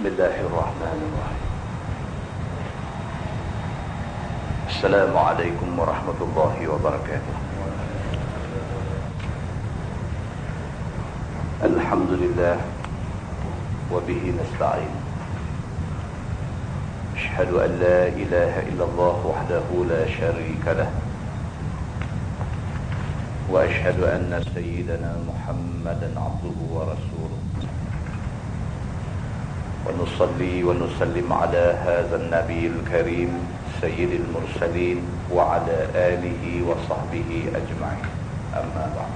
بسم الله الرحمن الرحيم. السلام عليكم ورحمة الله وبركاته. الحمد لله وبه نستعين. أشهد أن لا إله إلا الله وحده لا شريك له، وأشهد أن سيدنا محمدا عبده ورسوله، ونصلي ونسلم على هذا النبي الكريم سيد المرسلين وعلى آله وصحبه أجمعين. أما بعد،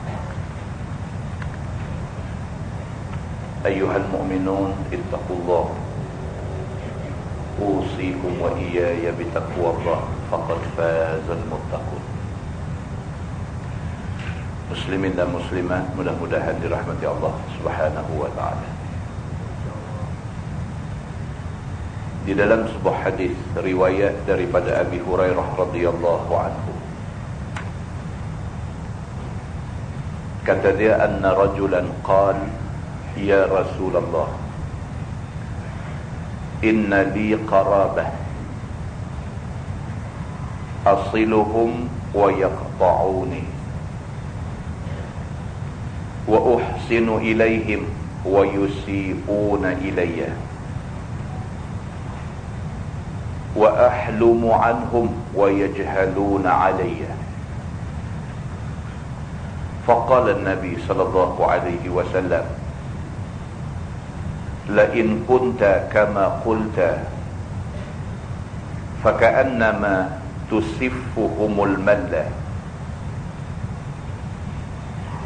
أيها المؤمنون اتقوا الله، أوصيكم وإياي بتقوى الله، فقد فاز المتقون. Muslimin dan muslimat, mudah-mudahan dirahmati Allah Subhanahu wa ta'ala. Di dalam sebuah hadis riwayat daripada Abi Hurairah radhiyallahu anhu, kata dia, anna rajulan qala ya Rasulullah, inna li qarabah asiluhum wa yaqta'uni wa uhsinu ilaihim wa yusi'una ilayya wa ahlumu anhum wa yajhaluna alayya. Faqala an-nabi sallallahu alaihi wasallam, la in kunta kama qulta faka'annama tusiffuhumul malla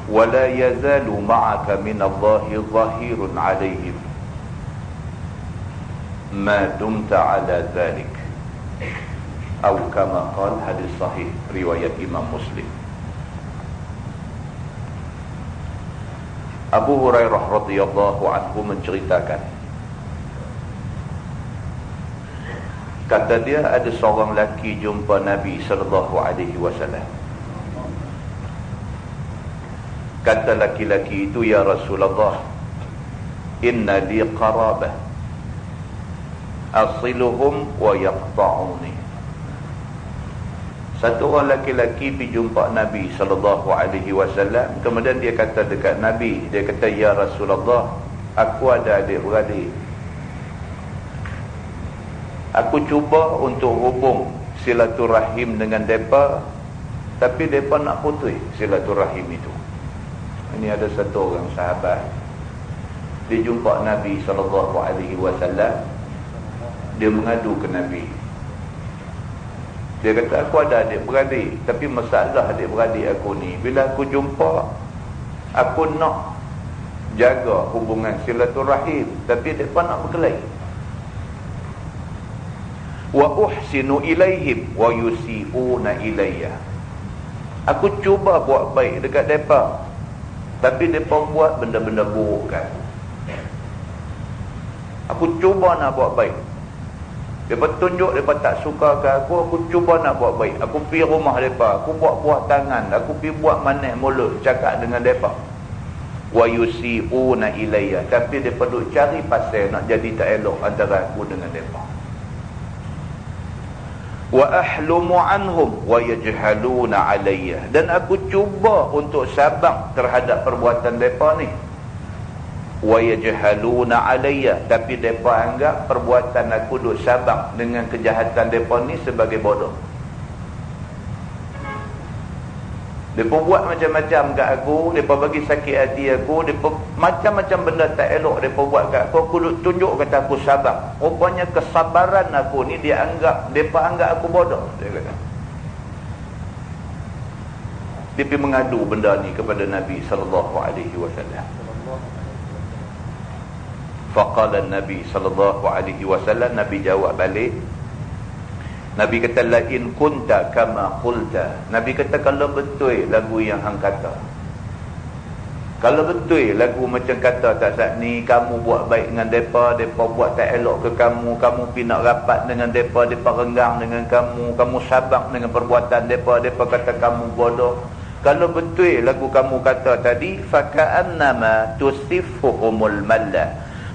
wa la yazalu ma'aka min Allahi zahirun alayhim ma dumta ala dhalik, atau kama qala. Hadis sahih riwayat Imam Muslim. Abu Hurairah radhiyallahu anhu menceritakan, kata dia, ada seorang lelaki jumpa Nabi sallallahu alaihi wasallam. Kata laki-laki itu, ya Rasulullah, inna li qarabah asiluhum wa yaqta'uni. Satu orang laki-laki pergi jumpa Nabi sallallahu alaihi wasallam, kemudian dia kata dekat Nabi, dia kata, ya Rasulullah, aku ada adik-beradik, aku cuba untuk hubung silaturahim dengan depa, tapi depa nak putus silaturahim itu. Ini ada satu orang sahabat, dia jumpa Nabi sallallahu alaihi wasallam, dia mengadu ke Nabi. Dia kata, aku ada adik-beradik, tapi masalah adik-beradik aku ni, bila aku jumpa, aku nak jaga hubungan silaturahim, tapi mereka nak berkelahi. Wa uhsinu ilaihim wa yusi'una ilayya. Aku cuba buat baik dekat mereka, tapi mereka buat benda-benda buruk kan. Aku cuba nak buat baik, mereka tunjuk mereka tak suka ke aku cuba nak buat baik. Aku pergi rumah mereka, aku buat-buat tangan, aku pergi buat manis mulut, cakap dengan mereka. Wa yusi'una ilayya, tapi mereka duk cari pasal nak jadi tak elok antara aku dengan mereka. Wa ahlumu anhum wa yajhaluna alayya, dan aku cuba untuk sabar terhadap perbuatan mereka ni. Wa yajhaluna alayya, tapi mereka anggap perbuatan aku duk sabar dengan kejahatan mereka ni sebagai bodoh. Mereka buat macam-macam kat aku, mereka bagi sakit hati aku, mereka macam-macam benda tak elok mereka buat kat aku duk tunjuk kata aku sabar. Rupanya kesabaran aku ni mereka anggap aku bodoh, dia kata. Dia pergi mengadu benda ni kepada Nabi sallallahu alaihi wasallam. Faqala Nabi sallallahu alaihi wasallam, Nabi jawab balik. Nabi kata, la in kunta kama qulta. Nabi kata, kalau betul lagu yang hang kata, kalau betul lagu macam kata tak saat ni, kamu buat baik dengan depa, depa buat tak elok ke kamu, kamu pergi nak rapat dengan depa, depa renggang dengan kamu sabar dengan perbuatan depa, depa kata kamu bodoh. Kalau betul lagu kamu kata tadi, faka'annama tusiffuhumul malla,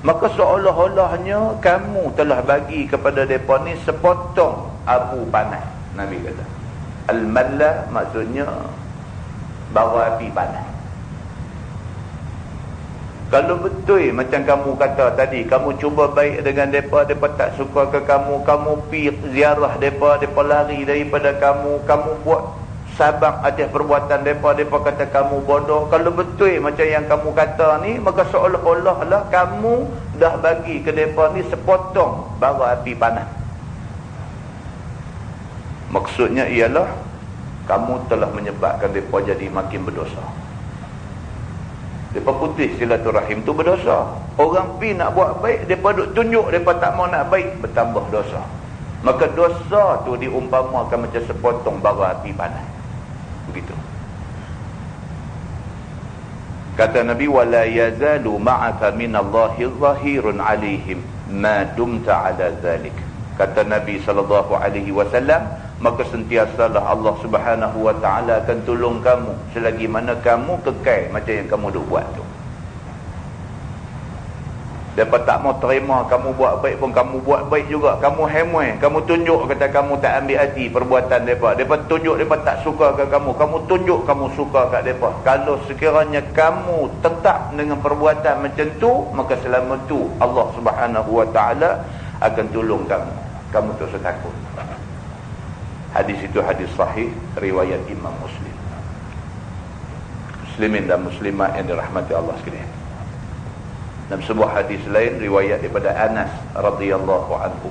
Maka seolah-olahnya kamu telah bagi kepada mereka ni sepotong abu panas. Nabi kata al-malla maksudnya bara api panas. Kalau betul macam kamu kata tadi, kamu cuba baik dengan mereka, mereka tak suka ke kamu, kamu pergi ziarah mereka, mereka lari daripada kamu, kamu buat sabang atas perbuatan mereka, mereka kata kamu bodoh. Kalau betul macam yang kamu kata ni, maka seolah-olah lah kamu dah bagi ke mereka ni sepotong bara api panas. Maksudnya ialah kamu telah menyebabkan mereka jadi makin berdosa. Mereka putih silaturahim tu berdosa. Orang pi nak buat baik, mereka duk tunjuk mereka tak mau nak baik, bertambah dosa. Maka dosa tu diumpamakan macam sepotong bara api panas. Begitu. Kata Nabi, wala yazalu ma'aka minallahi zahirun 'alaihim ma dumta 'ala zalik. Kata Nabi SAW, maka sentiasalah Allah Subhanahu wa taala akan tolong kamu selagi mana kamu kekal macam yang kamu duk buat tu. Depa tak mau terima kamu buat baik pun kamu buat baik juga, kamu hemoi, kamu tunjuk kata kamu tak ambil hati perbuatan depa. Depa tunjuk depa tak suka ke kamu, kamu tunjuk kamu suka kat depa. Kalau sekiranya kamu tetap dengan perbuatan macam tu, maka selama tu Allah Subhanahu wa taala akan tolong kamu. Kamu tak usah takut. Hadis itu hadis sahih riwayat Imam Muslim. Muslimin dan muslimat yang dirahmati Allah sekalian. Dalam sebuah hadis lain riwayat daripada Anas radhiyallahu anhu,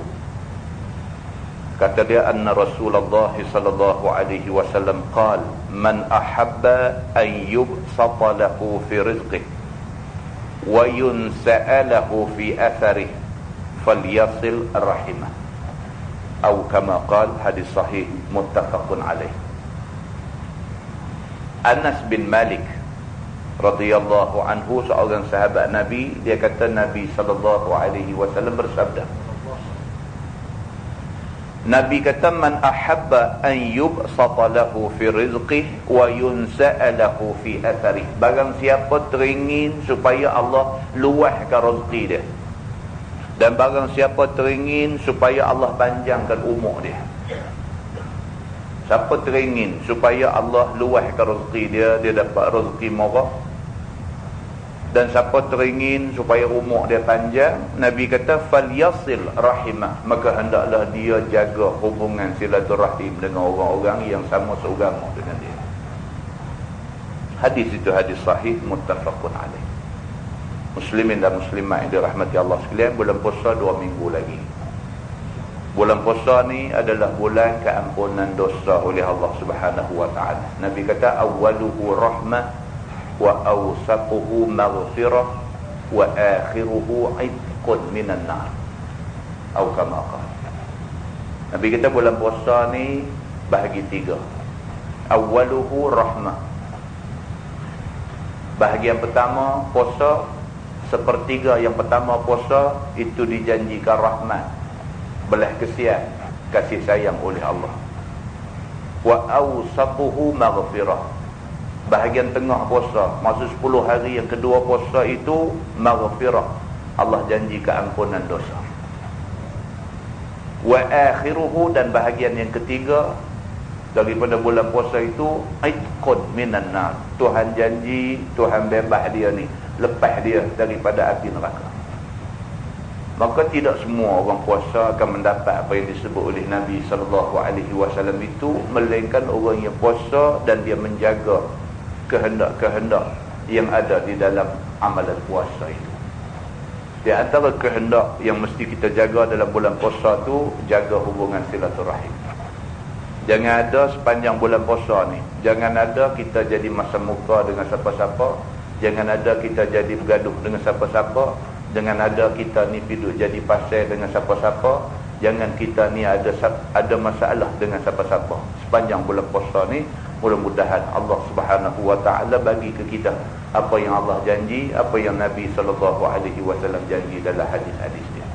kata dia, anna Rasulullah sallallahu alaihi wasallam qala, man ahabba an yubsata lahu fi rizqihi wa yunsa'alahu fi atharihi falyasil rahimah. Atau kama qala, hadis sahih muttafaqun alaih. Anas bin Malik radhiyallahu anhu, seorang sahabat Nabi, dia kata Nabi sallallahu alaihi wasallam bersabda, Nabi kata, man ahabba an yubsata lahu fi rizqihi wa yunsa'a lahu fi atharihi. Barang siapa teringin supaya Allah luahkan rezeki dia, dan barang siapa teringin supaya Allah panjangkan umur dia. Siapa teringin supaya Allah luahkan rezeki dia, dia dapat rezeki murah. Dan siapa teringin supaya umur dia panjang, Nabi kata falyasil rahimah, maka hendaklah dia jaga hubungan silaturahim dengan orang-orang yang sama seagama dengan dia. Hadis itu hadis sahih muttafaqun alaih. Muslimin dan muslimat yang dirahmati Allah sekalian, bulan puasa 2 minggu lagi. Bulan puasa ni adalah bulan keampunan dosa oleh Allah Subhanahu wa taala. Nabi kata awwaluhu rahmah wa awsatuhu maghfirah wa akhiruhu itqun minan nar. Atau kama qala. Nabi kata bulan puasa ni bahagi 3. Awwaluhu rahmah. Bahagian pertama puasa, sepertiga yang pertama puasa itu dijanjikan rahmat, belas kesian, kasih sayang oleh Allah. Wa awsatuhu maghfirah. Bahagian tengah puasa, masa 10 hari yang kedua puasa itu maghfirah, Allah janji keampunan dosa. Wa akhiruhu, dan bahagian yang ketiga daripada bulan puasa itu itqun minan nar. Tuhan janji, Tuhan bebas dia ni, lepas dia daripada api neraka. Maka tidak semua orang puasa akan mendapat apa yang disebut oleh Nabi SAW itu, melainkan orang yang puasa dan dia menjaga kehendak-kehendak yang ada di dalam amalan puasa itu. Di antara kehendak yang mesti kita jaga dalam bulan puasa tu, jaga hubungan silaturahim. Jangan ada sepanjang bulan puasa ni, jangan ada kita jadi masam muka dengan siapa-siapa, jangan ada kita jadi bergaduh dengan siapa-siapa, jangan ada kita ni duduk jadi pasal dengan siapa-siapa, jangan kita ni ada masalah dengan siapa-siapa. Sepanjang bulan puasa ni, mudah-mudahan Allah Subhanahu wa taala bagi ke kita apa yang Allah janji, apa yang Nabi SAW janji dalam hadis-hadis dia.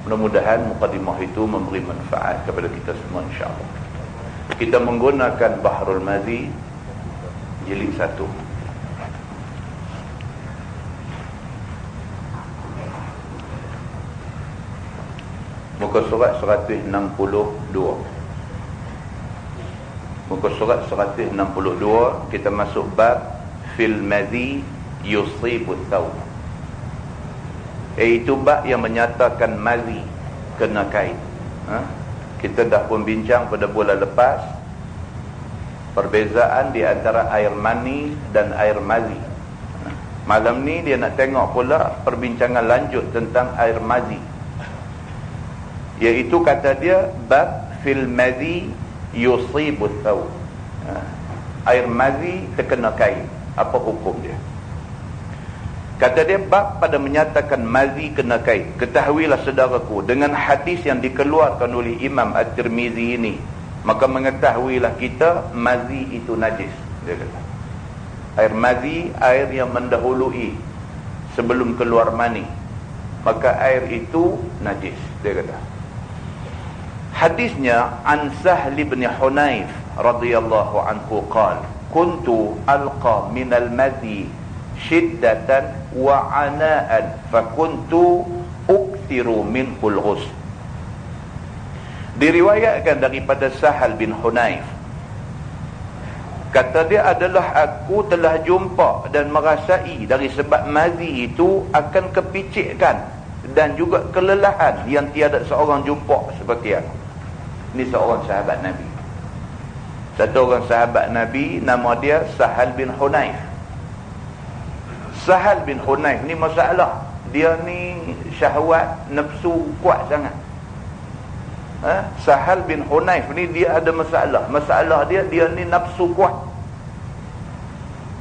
Mudah-mudahan mukadimah itu memberi manfaat kepada kita semua, insya-Allah. Kita menggunakan Bahrul Madhi jilid 1. Muka surat 162. Muka surat 162, kita masuk bab fil madhi yusibu thawb. Iaitu bab yang menyatakan madhi kena kain. Kita dah pun bincang pada bulan lepas perbezaan di antara air mani dan air madhi. Malam ni dia nak tengok pula perbincangan lanjut tentang air madhi, iaitu kata dia bab fil madhi yusibu thawb. Air madhi terkena kain, apa hukum dia? Kata dia bab pada menyatakan madhi kena kain. Ketahuilah saudaraku, dengan hadis yang dikeluarkan oleh Imam At-Tirmizi ini, maka mengetahuilah kita madhi itu najis. Dia kata air madhi, air yang mendahului sebelum keluar mani, maka air itu najis. Dia kata hadisnya an Sahl bin Hunayf radhiyallahu anhu qala kuntu alqa minal madhi shiddatan wa ana'an fakuntu ukthiru minhul ghusl. Diriwayatkan daripada Sahal bin Hunayf, kata dia adalah aku telah jumpa dan merasai dari sebab madhi itu akan kepicikkan dan juga kelelahan yang tiada seorang jumpa seperti aku. Ini seorang sahabat Nabi. Satu orang sahabat Nabi, nama dia Sahal bin Hunayf. Sahal bin Hunayf ni masalah, dia ni syahwat nafsu kuat sangat. Sahal bin Hunayf ni dia ada masalah. Masalah dia ni nafsu kuat.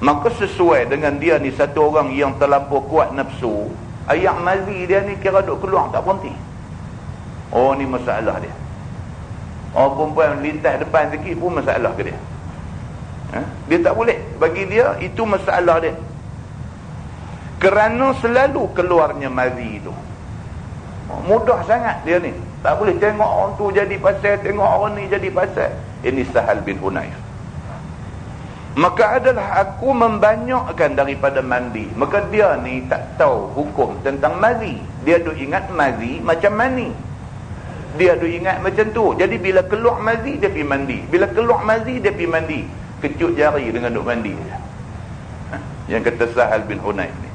Maka sesuai dengan dia ni satu orang yang terlampau kuat nafsu, air madhi dia ni kira duk keluar tak berhenti. Oh, ni masalah dia. Orang perempuan lintas depan sikit pun masalah ke dia. Dia tak boleh. Bagi dia itu masalah dia, kerana selalu keluarnya madhi itu. Mudah sangat dia ni. Tak boleh tengok orang tu jadi pasal, tengok orang ni jadi pasal. Ini Sahal bin Hunayf. Maka adalah aku membanyakkan daripada mandi. Maka dia ni tak tahu hukum tentang madhi. Dia duk ingat madhi macam mani. Dia duk ingat macam tu. Jadi bila keluar madhi dia pergi mandi. Bila keluar madhi dia pergi mandi. Kecut jari dengan duk mandi. Yang kata Sahal bin Hunayf ni.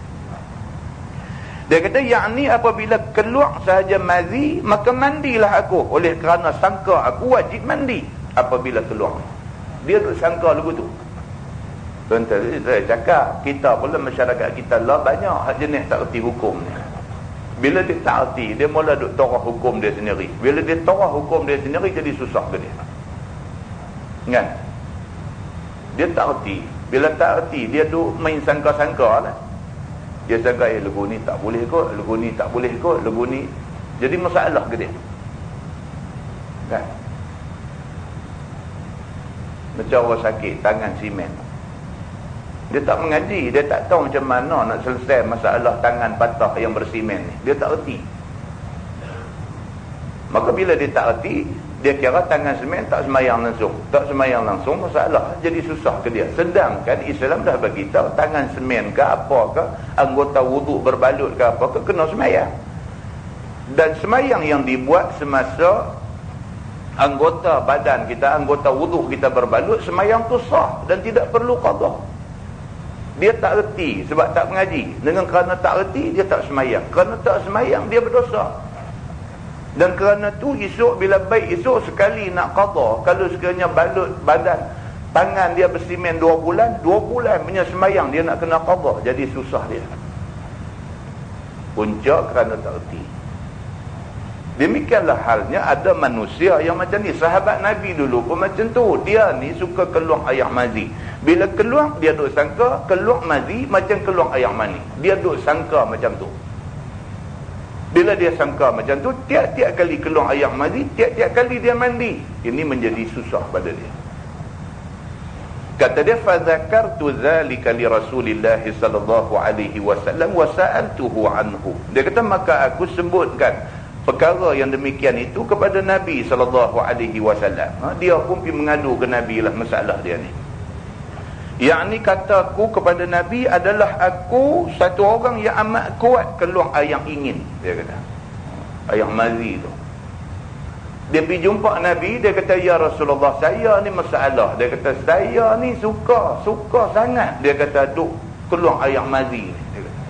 Dia kata yakni apabila keluar sahaja madhi maka mandilah aku. Oleh kerana sangka aku wajib mandi apabila keluar. Dia duk sangka lagu tu. Tuan-tuan, saya cakap, kita pula masyarakat kita lah banyak hak jenis tak erti hukum ni. Bila dia tak erti, dia mula duk torah hukum dia sendiri. Bila dia torah hukum dia sendiri, jadi susah ke dia. Kan? Dia tak erti. Bila tak erti, dia duk main sangka-sangka lah. Dia sangka, lagu ni tak boleh kot, lagu ni tak boleh kot, lagu ni. Jadi masalah ke dia. Kan? Macam orang sakit, tangan simen. Dia tak mengaji, dia tak tahu macam mana nak selesai masalah tangan patah yang bersimen ni. Dia tak erti. Maka bila dia tak erti, dia kira tangan semen tak semayang langsung. Tak semayang langsung, masalah jadi susah ke dia. Sedangkan Islam dah bagi tahu tangan semen ke apa ke, anggota wuduk berbalut ke apa ke, kena semayang. Dan semayang yang dibuat semasa anggota badan kita, anggota wuduk kita berbalut, semayang tu sah dan tidak perlu qada. Dia tak erti sebab tak mengaji. Dengan kerana tak erti, dia tak semayang. Kerana tak semayang, dia berdosa. Dan kerana tu esok, bila baik esok sekali nak qada, kalau sekiranya balut badan, tangan dia bersimen 2 bulan, 2 bulan punya semayang dia nak kena qada. Jadi susah dia. Punca kerana tak erti. Demikianlah halnya ada manusia yang macam ni. Sahabat Nabi dulu pun macam tu. Dia ni suka keluar air madhi. Bila keluar, dia duk sangka keluar madhi macam keluar air mani. Dia duk sangka macam tu. Bila dia sangka macam tu, tiap-tiap kali keluar air madhi, tiap-tiap kali dia mandi. Ini menjadi susah pada dia. Kata dia, fadzakartu dzalika li Rasulillah sallallahu alaihi wasallam wa sa'altuhu anhu. Dia kata, maka aku sebutkan perkara yang demikian itu kepada Nabi sallallahu alaihi wasallam. Dia pun pergi mengadu ke Nabi lah masalah dia ni. Yakni kataku kepada Nabi adalah aku satu orang yang amat kuat keluar air ingin. Dia kata air madhi tu. Dia pergi jumpa Nabi, dia kata, ya Rasulullah, saya ni masalah. Dia kata, saya ni suka sangat. Dia kata, duk keluar air mazi. Dia kata.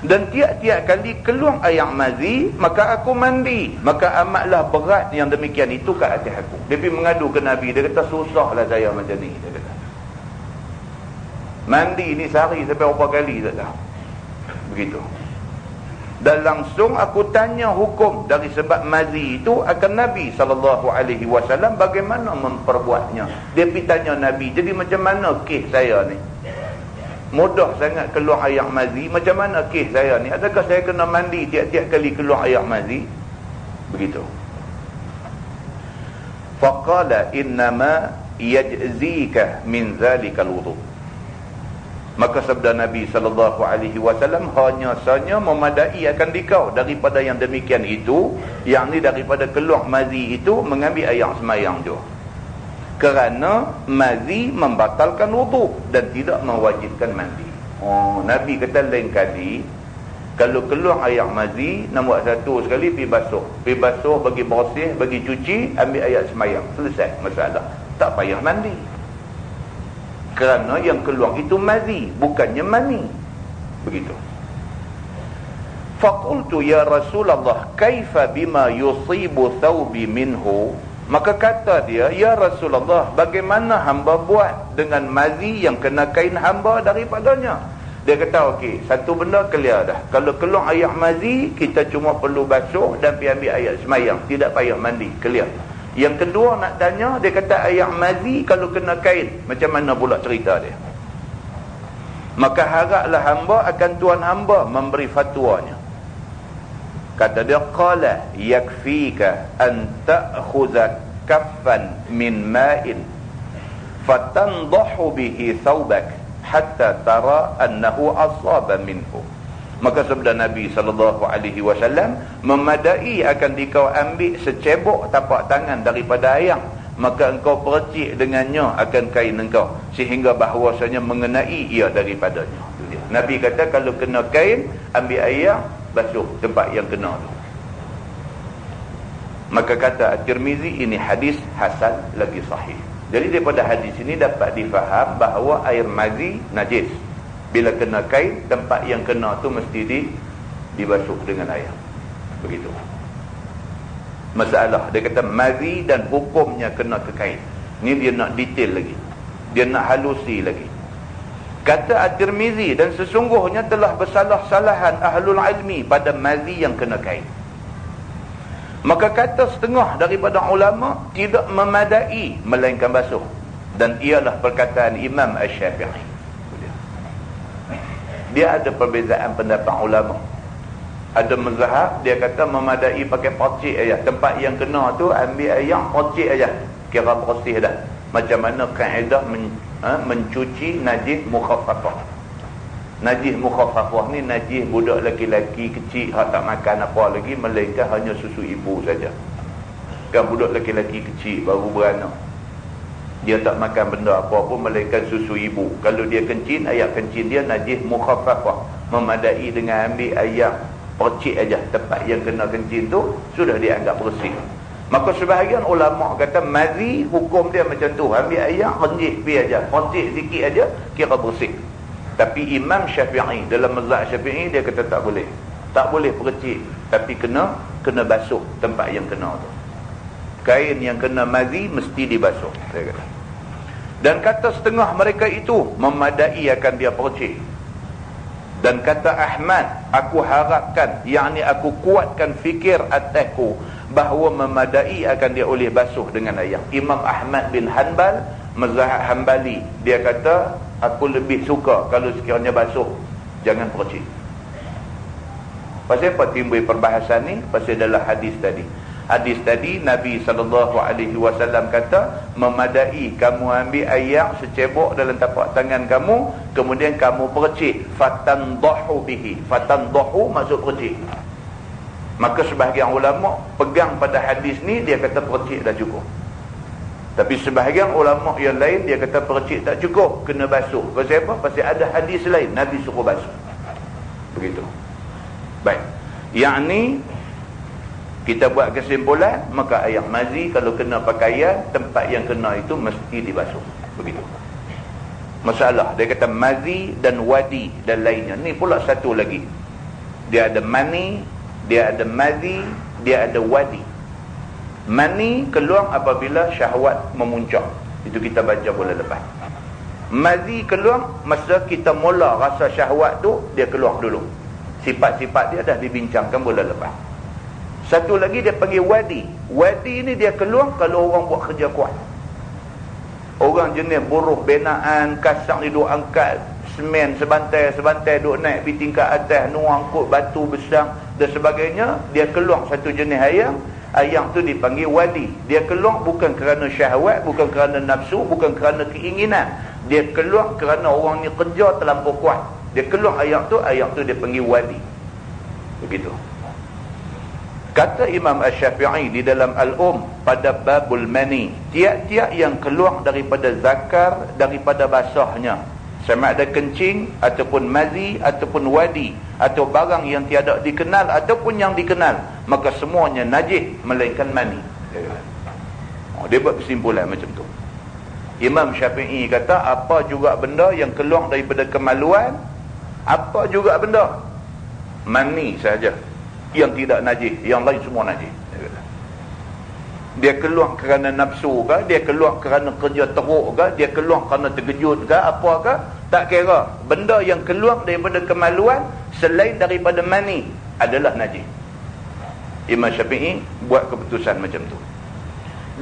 Dan tiap-tiap kali keluar air mazi, maka aku mandi. Maka amatlah berat yang demikian itu ke atas aku. Dia pergi mengadu ke Nabi, dia kata, susahlah saya macam ni. Dia kata, mandi ni sehari sampai berapa kali tak tahu. Begitu. Dan langsung aku tanya hukum dari sebab mazi itu akan Nabi SAW, bagaimana memperbuatnya. Dia pergi tanya Nabi, jadi macam mana kes saya ni? Mudah sangat keluar air mazi, macam mana kes saya ni? Adakah saya kena mandi tiap-tiap kali keluar air mazi? Begitu. Faqala innama yajzika min zalikal wudu. Maka sabda Nabi SAW, hanya sahaja memadai akan dikau daripada yang demikian itu, yang ni daripada keluar mazi itu, mengambil air semayang juga. Kerana mazi membatalkan wudu dan tidak mewajibkan mandi. Nabi kata lain kali, kalau keluar air mazi, nombor satu sekali pergi basuh. Pergi basuh, bagi bersih, bagi cuci, ambil air semayang. Selesai masalah. Tak payah mandi. Kerana yang keluar itu mazi, bukannya mani. Begitu. Faqultu ya Rasulullah, kaifa bima yusibu thawbi minhu? Maka kata dia, ya Rasulullah, bagaimana hamba buat dengan mazi yang kena kain hamba daripadanya? Dia kata, okey, satu benda clear dah. Kalau keluar air mazi, kita cuma perlu basuh dan pergi ambil air semayang. Tidak payah mandi, clear. Yang kedua nak tanya, dia kata air mazi kalau kena kain, macam mana pula cerita dia? Maka haraplah hamba akan tuan hamba memberi fatwanya. Kata dia, qala yakfika an ta'khudha kaffan min ma'in fatandahu bihi thawbak hatta tara annahu asaba minhu. Maka sabda Nabi SAW, memadai akan dikau ambil secebok tapak tangan daripada air, maka engkau percik dengannya akan kain engkau, sehingga bahawasanya mengenai ia daripadanya. Nabi kata kalau kena kain, ambil air, basuh tempat yang kena tu. Maka kata At-Tirmizi, ini hadis hasan lagi sahih. Jadi daripada hadis ini dapat difaham bahawa air mazi najis. Bila kena kain, tempat yang kena tu mesti dibasuh dengan air. Begitu. Masalah, dia kata mazi dan hukumnya kena ke kain. Ni dia nak detail lagi. Dia nak halusi lagi. Kata At-Tirmizi, dan sesungguhnya telah bersalah-salahan ahlul ilmi pada mazi yang kena kain. Maka kata setengah daripada ulama, tidak memadai melainkan basuh. Dan ialah perkataan Imam Asy-Syafi'i. Dia ada perbezaan pendapat ulama. Ada mazhab dia kata memadai pakai percik aja. Tempat yang kena tu ambil air, percik aja, kira bersih dah. Macam mana kaedah mencuci najis mukhaffafah. Najis mukhaffafah ni najis budak lelaki-lelaki kecil hak tak makan apa lagi, melainkan hanya susu ibu saja. Kan budak lelaki-lelaki kecil baru beranak, dia tak makan benda apa pun melainkan susu ibu. Kalau dia kencing, air kencing dia najis mukhaffafah, memadai dengan ambil air percik aja tempat yang kena kencing tu, sudah dianggap bersih. Maka sebahagian ulama kata mazi hukum dia macam tu, ambil air kencing pi aja, percik sikit aja, kira bersih. Tapi Imam Syafi'i, dalam mazhab Syafi'i, dia kata tak boleh. Tak boleh percik, tapi kena basuh tempat yang kena tu. Kain yang kena mazi mesti dibasuh, saya kata. Dan kata setengah mereka itu memadai akan dia percik. Dan kata Ahmad, aku harapkan, yakni aku kuatkan fikir atasku bahawa memadai akan dia oleh basuh dengan air. Imam Ahmad bin Hanbal, mazhab Hanbali, dia kata aku lebih suka kalau sekiranya basuh, jangan percik. Pasal apa timbul perbahasan ni? Pasal dalam hadis tadi. Hadis tadi Nabi SAW kata, memadai kamu ambil air secebok dalam tapak tangan kamu, kemudian kamu percik, fatandahu bihi. Fatandahu maksud percik. Maka sebahagian ulama pegang pada hadis ni, dia kata percik dah cukup. Tapi sebahagian ulama yang lain dia kata percik tak cukup, kena basuh. Pasal apa? Pasal ada hadis lain Nabi suruh basuh. Begitu. Baik. Yakni Kita buat kesimpulan, maka air mazi kalau kena pakaian, tempat yang kena itu mesti dibasuh. Begitu. Masalah, dia kata mazi dan wadi dan lainnya. Ni pula satu lagi. Dia ada mani, dia ada mazi, dia ada wadi. Mani keluar apabila syahwat memuncak. Itu kita baca bulan lepas. Mazi keluar masa kita mula rasa syahwat tu, dia keluar dulu. Sifat-sifat dia dah dibincangkan bulan lepas. Satu lagi dia panggil wadi. Wadi ni dia keluar kalau orang buat kerja kuat. Orang jenis buruh binaan, kasang ni duk angkat semen sebantai duk naik pergi tingkat atas, angkut batu besar dan sebagainya. Dia keluar satu jenis ayam. Ayam tu dipanggil wadi. Dia keluar bukan kerana syahwat, bukan kerana nafsu, bukan kerana keinginan. Dia keluar kerana orang ni kerja terlampau kuat. Dia keluar ayam tu dia panggil wadi. Begitu. Kata Imam Asy-Syafi'i di dalam pada babul mani, tiap-tiap yang keluar daripada zakar, daripada basahnya, sama ada kencing ataupun mazi ataupun wadi atau barang yang tiada dikenal ataupun yang dikenal, maka semuanya najis melainkan mani. Dia buat kesimpulan macam tu. Imam Syafi'i kata apa juga benda yang keluar daripada kemaluan, apa juga benda, mani saja yang tidak najis, yang lain semua najis. Dia keluar kerana nafsu ke, dia keluar kerana kerja teruk ke, dia keluar kerana terkejut ke, apa ke, tak kira. Benda yang keluar daripada kemaluan selain daripada mani adalah najis. Imam Syafi'i buat keputusan macam tu.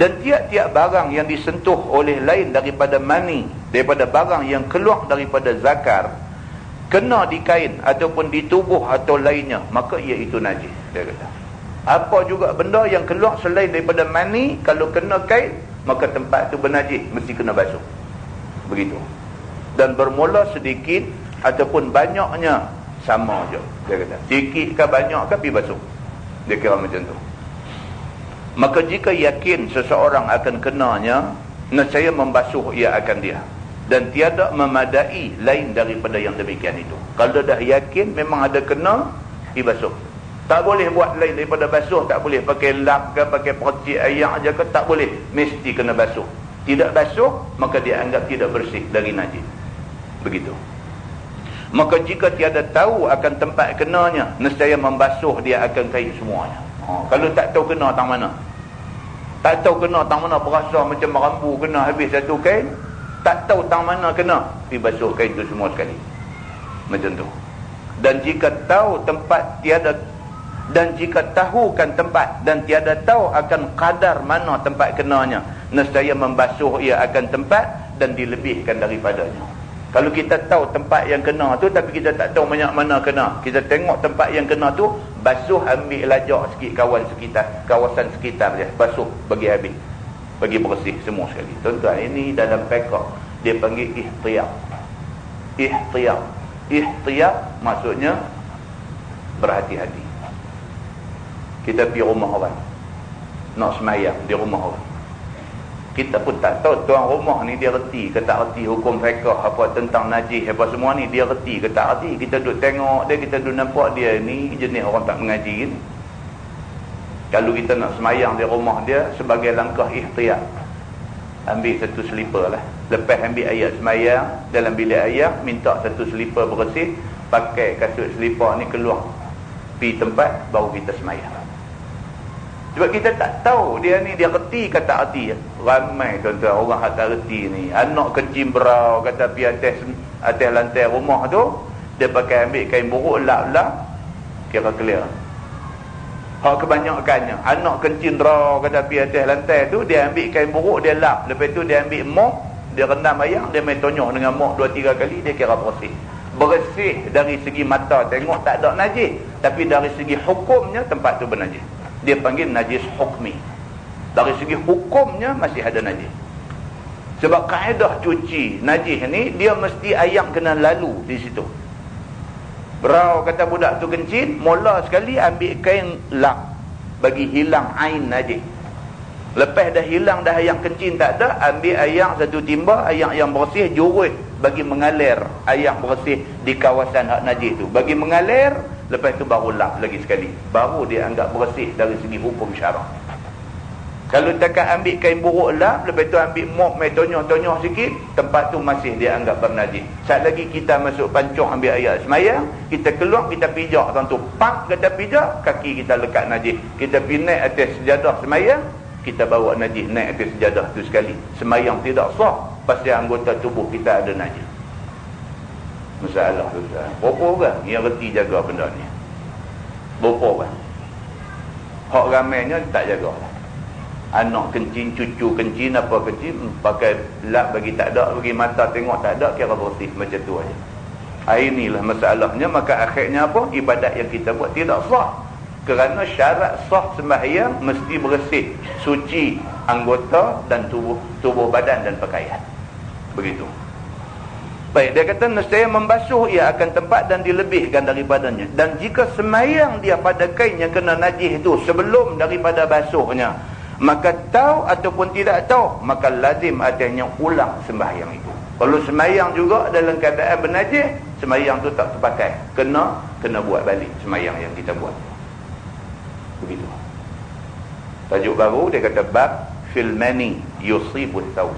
Dan tiap-tiap barang yang disentuh oleh lain daripada mani, daripada barang yang keluar daripada zakar, kena di kain ataupun di tubuh atau lainnya, maka ia itu najis. Dia kata apa juga benda yang keluar selain daripada mani, kalau kena kain, maka tempat itu bernajis, mesti kena basuh. Begitu. Dan bermula sedikit ataupun banyaknya sama je. Dia kata sedikit ke banyak ke, pergi basuh. Dia kira macam tu. Maka jika yakin seseorang akan kenanya, nescaya membasuh ia akan dia. Dan tiada memadai lain daripada yang demikian itu. Kalau dah yakin memang ada kena, dibasuh. Tak boleh buat lain daripada basuh. Tak boleh pakai lap ke, pakai percik air aja ke, tak boleh. Mesti kena basuh. Tidak basuh, maka dia anggap tidak bersih dari najis. Begitu. Maka jika tiada tahu akan tempat kenanya, nescaya membasuh dia akan kain semuanya. Kalau tak tahu kena tang mana, tak tahu kena tang mana, berasa macam merambu kena habis satu kain, tak tahu tang mana kena, pergi basuh kain tu semua sekali. Macam tu. Dan jika tahu tempat tiada, dan jika tahukan tempat dan tiada tahu akan kadar mana tempat kenanya, nescaya membasuh ia akan tempat dan dilebihkan daripadanya. Kalau kita tahu tempat yang kena tu tapi kita tak tahu banyak mana kena, kita tengok tempat yang kena tu, basuh, ambil lajak sikit kawasan sekitar dia, basuh bagi habis, bagi bersih semua sekali. Tuan-tuan, ini dalam fiqh dia panggil ihtiyat. Ihtiyat maksudnya berhati-hati. Kita pergi rumah orang, nak semayang di rumah orang, kita pun tak tahu tuan rumah ni dia reti ke tak reti hukum fiqh apa tentang najis apa semua ni, dia reti ke tak reti. Kita duduk tengok dia, kita duduk nampak dia ni jenis orang tak mengaji ni. Kalau kita nak semayang di rumah dia, sebagai langkah ihtiyat, ambil satu selipar lah. Lepas ambil ayat semayang dalam bilik ayat, minta satu selipar bersih, pakai kasut selipar ni keluar pergi tempat, baru kita semayang. Sebab kita tak tahu dia ni dia reti ke tak reti. Ramai tuan-tuan orang yang tak reti ni, anak kecil berau kata pergi atas lantai rumah tu, dia pakai ambil kain buruk lap-lap, kira clear. Hak kebanyakannya anak kencing draw kata pergi atas lantai tu, dia ambil kain buruk dia lap, lepas tu dia ambil mop, dia rendam ayam, dia main tonyoh dengan mop 2-3 kali, dia kira bersih. Bersih dari segi mata tengok tak ada najis, tapi dari segi hukumnya tempat tu bernajis. Dia panggil najis hukmi. Dari segi hukumnya masih ada najis. Sebab kaedah cuci najis ni, dia mesti ayam kena lalu di situ. Berau kata budak tu kencing, mula sekali ambil kain lap bagi hilang ain najis. Lepas dah hilang dah ayam kencing tak ada, ambil ayam satu timba, ayam yang bersih, jurus bagi mengalir ayam bersih di kawasan hak najis tu. Bagi mengalir, lepas tu baru lap lagi sekali, baru dia anggap bersih dari segi hukum syarak. Kalau takat ambil kain buruk lap, lepas tu ambil mop mai tonyoh-tonyoh sikit, tempat tu masih dia anggap bernajis. Sat lagi kita masuk pancung ambil air semayang, kita keluar, kita pijak tu, pak kita pijak, kaki kita lekat najis. Kita pergi naik atas sejadah semayang, kita bawa najis naik atas sejadah tu sekali. Semayang tidak sah pasal anggota tubuh kita ada najis. Masalah tu. Berapa orang yang reti jaga benda ni? Berapa orang? Hak ramainya tak jaga. Anak kencing, cucu kencing, apa kencing, pakai lap bagi tak ada, bagi mata tengok tak ada, kira bersih macam tu aja. Inilah masalahnya. Maka akhirnya apa? Ibadat yang kita buat tidak sah. Kerana syarat sah sembahyang mesti bersih, suci anggota dan tubuh badan dan pakaian. Begitu. Baik, dia kata nescaya membasuh ia akan tempat dan dilebihkan daripadanya. Dan jika sembahyang dia pada kain yang kena najis itu sebelum daripada basuhnya, maka tahu ataupun tidak tahu, maka lazim atasnya ulang sembahyang itu. Kalau sembahyang juga dalam keadaan bernajis, sembahyang tu tak terpakai, kena buat balik sembahyang yang kita buat. Begitu. Tajuk baru dia kata bab fil mani yusibut thawb,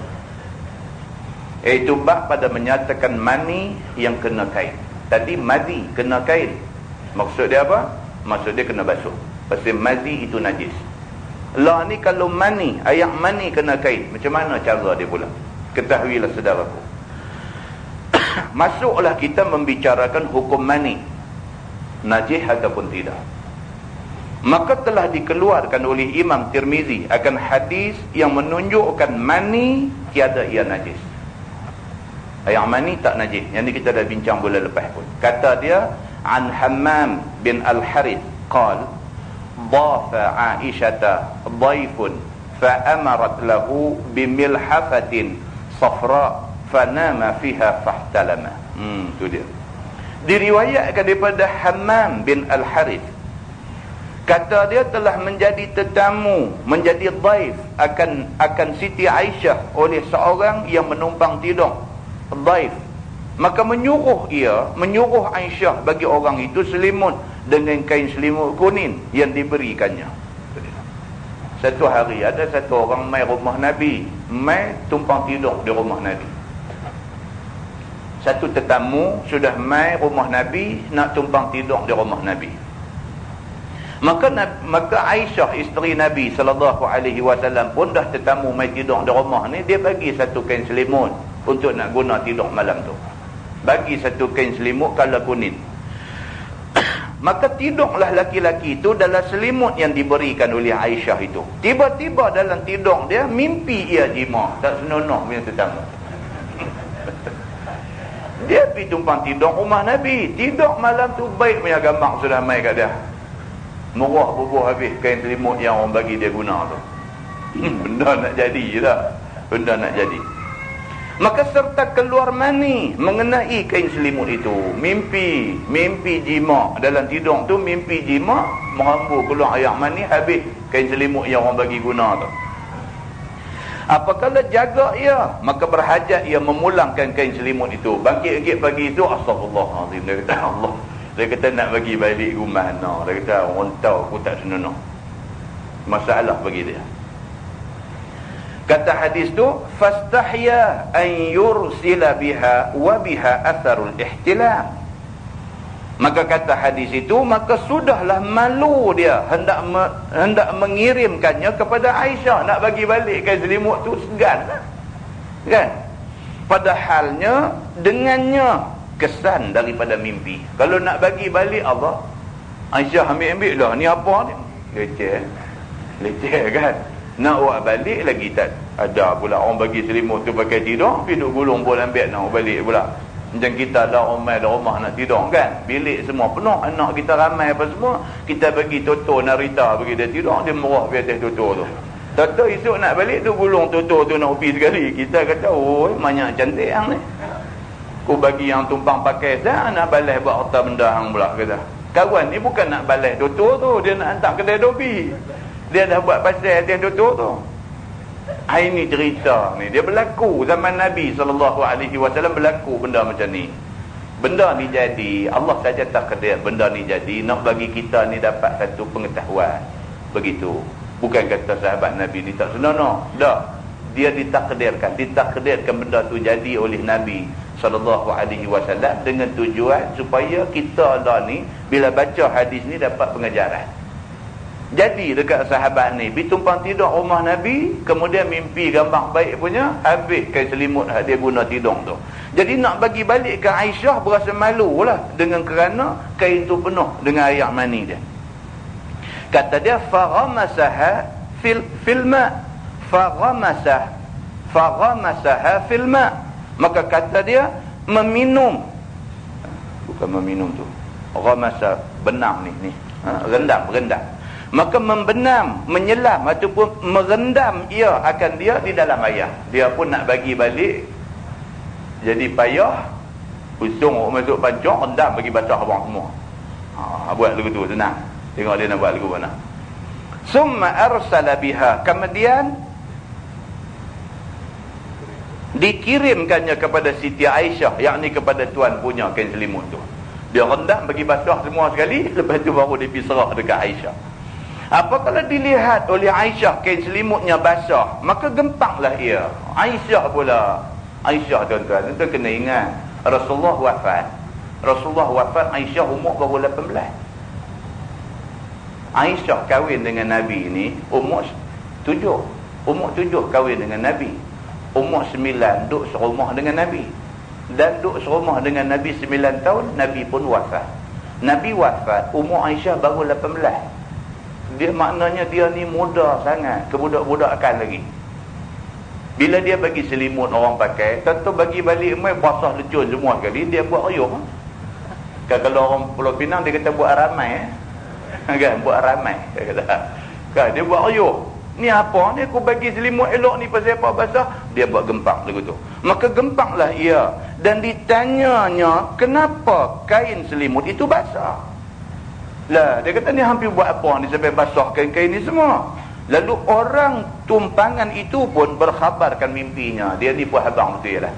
iaitu bab pada menyatakan mani yang kena kain. Tadi madi kena kain, maksud dia apa? Maksud dia kena basuh. Pasal madi itu najis. Lah ni kalau mani, ayak mani kena kain, macam mana cara dia pula? Ketahuilah saudaraku. Masuklah kita membicarakan hukum mani, najis ataupun tidak. Maka telah dikeluarkan oleh Imam Tirmizi akan hadis yang menunjukkan mani tiada ia najis. Ayak mani tak najis. Yang ni kita dah bincang bulan lepas pun. Kata dia, an Hammam bin Al-Harith qal dhafa Aisyata dhaifun fa'amarat lahu bimilhafatin safra fanama fiha fahtalama. Tu dia. Diriwayatkan daripada Hammam bin Al-Harith, kata dia telah menjadi tetamu, menjadi dhaif akan Siti Aisyah oleh seorang yang menumpang tidur. Dhaif. Maka menyuruh Aisyah bagi orang itu selimut dengan kain selimut kuning yang diberikannya. Satu hari ada satu orang mai rumah Nabi, mai tumpang tidur di rumah Nabi. Satu tetamu sudah mai rumah Nabi, nak tumpang tidur di rumah Nabi. Maka Aisyah isteri Nabi SAW pun dah tetamu mai tidur di rumah ni, dia bagi satu kain selimut untuk nak guna tidur malam tu. Bagi satu kain selimut kala kuning. Maka tidurlah laki-laki itu dalam selimut yang diberikan oleh Aisyah itu. Tiba-tiba dalam tidur dia mimpi ia jima, tak senonoh punya tetamu. Dia pergi tumpang tidur rumah Nabi, tidur malam tu baik punya gambar sudah mai kat dia. Murah bubuh habis kain selimut yang orang bagi dia guna tu. Benda nak jadi je tak? Benda nak jadi. Maka serta keluar mani mengenai kain selimut itu. Mimpi jima. Dalam tidur tu mimpi jima, merambut keluar air mani, habis kain selimut yang orang bagi guna tu. Apabila jaga ia, maka berhajat ia memulangkan kain selimut itu. Bangkit-bangkit pagi itu, astagfirullahaladzim. Dia kata, Allah. Dia kata nak bagi balik rumah. Dia kata, orang tahu aku tak senonoh. Masalah bagi dia. Kata hadis tu, fastahya an yursila biha wa biha atharul ihtilam. Maka kata hadis itu, maka sudahlah malu dia hendak mengirimkannya kepada Aisyah, nak bagi balik kain selimut tu, segan kan? Padahalnya dengannya kesan daripada mimpi. Kalau nak bagi balik Allah, Aisyah ambil lah, ni apa ni? Leceh kan? Nak buat balik lagi tak ada pula orang bagi selimut tu pakai tidur, pergi duduk gulung pun ambil nak balik pula. Macam kita dah ramai dah rumah nak tidur kan, bilik semua penuh, anak kita ramai apa semua, kita bagi Toto Narita bagi dia tidur, dia merah di atas Toto tu. Toto esok nak balik tu gulung Toto tu nak upi sekali. Kita kata, oh banyak cantik yang ni, ku bagi yang tumpang pakai dah, nak balas buat harta benda hang pula. Kata kawan ni bukan nak balas Toto tu, dia nak hantar kedai dobi. Dia dah buat pasal dia tutup tu. Ini cerita ni, dia berlaku zaman Nabi SAW, berlaku benda macam ni. Benda ni jadi, Allah saja takdir benda ni jadi, nak bagi kita ni dapat satu pengetahuan. Begitu. Bukan kata sahabat Nabi ni tak senonoh. Dah. Dia ditakdirkan benda tu jadi oleh Nabi SAW dengan tujuan supaya kita dah ni bila baca hadis ni dapat pengajaran. Jadi dekat sahabat ni ditumpang tidur rumah Nabi, kemudian mimpi gambar baik punya, habis kain selimut dia guna tidung tu. Jadi nak bagi balik ke Aisyah berasa malu lah, dengan kerana kain tu penuh dengan air mani dia. Kata dia faghamasaha fil ma, faghamasaha fil ma. Maka kata dia meminum, bukan meminum tu, ghamasa benam ni rendam. Maka membenam, menyelam ataupun merendam ia akan dia di dalam air. Dia pun nak bagi balik, jadi payah, usung masuk pancong, rendam bagi basah abang semua. Buat lagu tu senang. Tengok dia nak buat lagu mana. Summa arsala biha, kemudian dikirimkannya kepada Siti Aisyah, yakni kepada tuan punya kain selimut tu. Dia rendam bagi basah semua sekali, lepas tu baru dia pergi serah dekat Aisyah. Apabila dilihat oleh Aisyah kain selimutnya basah, maka gempanglah ia. Aisyah pula. Aisyah tuan-tuan, itu kena ingat, Rasulullah wafat, Aisyah umur baru 18. Aisyah kahwin dengan Nabi ni umur 7 kahwin dengan Nabi. Umur 9 duduk serumah dengan Nabi. Dan duduk serumah dengan Nabi 9 tahun, Nabi pun wafat. Nabi wafat, umur Aisyah baru 18. Dia maknanya dia ni muda sangat, kebudak-budakan lagi. Bila dia bagi selimut orang pakai, tentu bagi balik mai basah lecun semua sekali, dia buat riuh. Kan kalau orang Pulau Pinang dia kata buat ramai kan, buat ramai dia kata. Kan dia buat riuh. Ni apa ni, aku bagi selimut elok ni pasal apa basah? Dia buat gempang lagu tu. Maka gempanglah ia, dan ditanyanya kenapa kain selimut itu basah. Lah, dia kata ni hampir buat apa ni sampai basah kain-kain ni semua. Lalu orang tumpangan itu pun berkhabarkan mimpinya. Dia ni pun abang betul lah.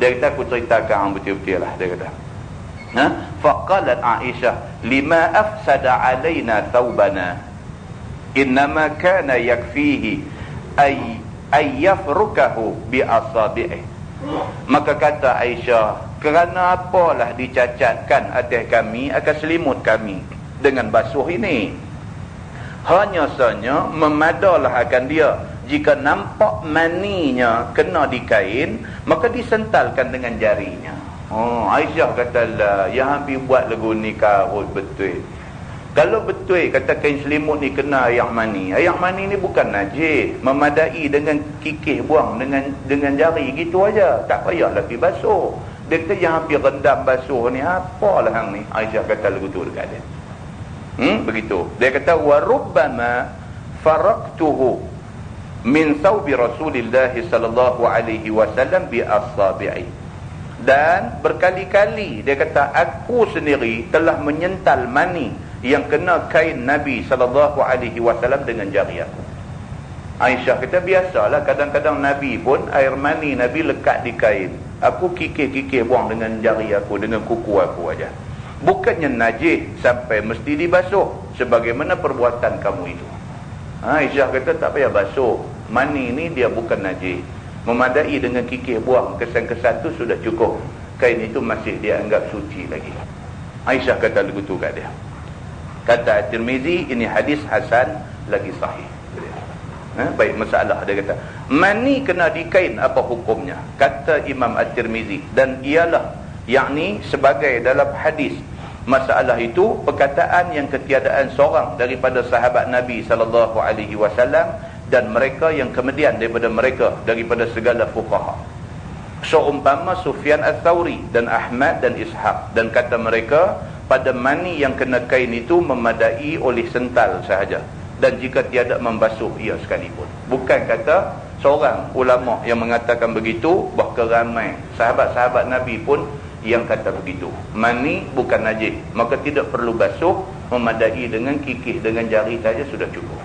Dia kata aku ceritakan betul-betul lah, dia kata. Faqalat Aisyah lima afsada alaina thawbana innama kana yakfihi ay yafrukahu bi asabi'i. Maka kata Aisyah, kerana apalah dicacatkan atas kami akan selimut kami dengan basuh ini. Hanya saja memadalah akan dia jika nampak maninya kena di kain, maka disentalkan dengan jarinya. Aisyah kata lah, yang hampir buat lagu ni karut betul. Kalau betul kata kain selimut ni kena air mani ni bukan najis, memadai dengan kikih buang dengan jari gitu aja, tak payahlah pergi basuh. Dia kata yang hampir rendam basuh ni apalah hang ni. Aisyah kata lagu tu dekat dia. Begitu. Dia kata wa rubbama faraqtuhu min thawbi Rasulillah sallallahu alaihi wasallam bi asabi'i. Dan berkali-kali dia kata aku sendiri telah menyental mani yang kena kain Nabi sallallahu alaihi wasallam dengan jari aku. Aisyah kata biasalah, kadang-kadang Nabi pun air mani Nabi lekat di kain, aku kikir-kikir buang dengan jari aku, dengan kuku aku aja. Bukannya najis sampai mesti dibasuh sebagaimana perbuatan kamu itu. Aisyah kata tak payah basuh, mani ni dia bukan najis, memadai dengan kikir buang kesan-kesan tu sudah cukup, kain itu masih dia anggap suci lagi. Aisyah kata lagu tu kat dia. Kata At-Tirmizi, ini hadis hasan lagi sahih. Baik, masalah dia kata mani kena dikain, apa hukumnya? Kata Imam At-Tirmizi, dan ialah yakni sebagai dalam hadis, masalah itu perkataan yang ketiadaan seorang daripada sahabat Nabi sallallahu alaihi wasallam dan mereka yang kemudian daripada segala fuqaha. Seumpama Sufyan Ats-Tsauri dan Ahmad dan Ishaq, dan kata mereka pada mani yang kena kain itu memadai oleh sental sahaja, dan jika tiada membasuh ia sekalipun. Bukan kata seorang ulama yang mengatakan begitu, bahkan ramai sahabat-sahabat Nabi pun yang kata begitu. Mani bukan najis, maka tidak perlu basuh, memadai dengan kikih dengan jari saja sudah cukup.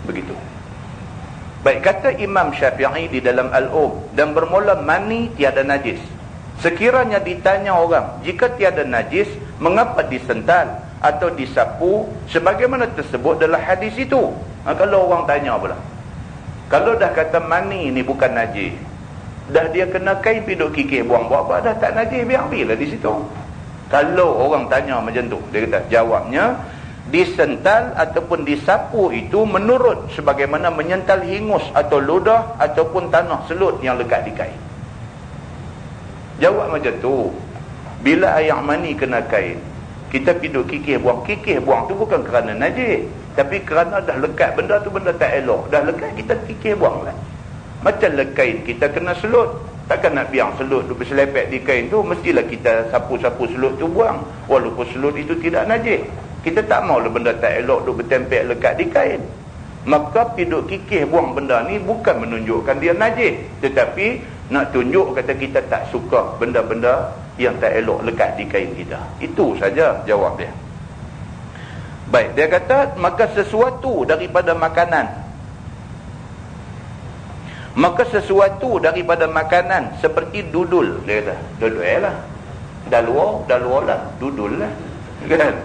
Begitu. Baik, kata Imam Syafi'i di dalam Al-Um, dan bermula mani tiada najis. Sekiranya ditanya orang, jika tiada najis, mengapa disental atau disapu sebagaimana tersebut dalam hadis itu? Kalau orang tanya pula, kalau dah kata mani ni bukan najis, dah dia kena kain piduk kikir buang, buat apa dah tak najis, biar-biarlah di situ. Kalau orang tanya macam tu, dia kata jawabnya, disental ataupun disapu itu menurut sebagaimana menyental hingus atau ludah ataupun tanah selut yang lekat di kain. Jawab macam tu. Bila air mani kena kain, kita piduk kikir buang tu bukan kerana najis, tapi kerana dah lekat benda tu, benda tak elok, dah lekat kita kikir buang lah. Macam kain kita kena selut, takkan nak biar selut tu berselepet di kain tu, mestilah kita sapu-sapu selut tu buang, walaupun selut itu tidak najis. Kita tak maulah benda tak elok duk bertempel lekat di kain. Maka piduk kikir buang benda ni bukan menunjukkan dia najis, tetapi nak tunjuk kata kita tak suka benda-benda yang tak elok lekat di kain kita. Itu saja jawab dia. Baik, dia kata maka sesuatu daripada makanan, seperti dudul, dia kata dudul lah, dalwa lah, dudul lah, kan?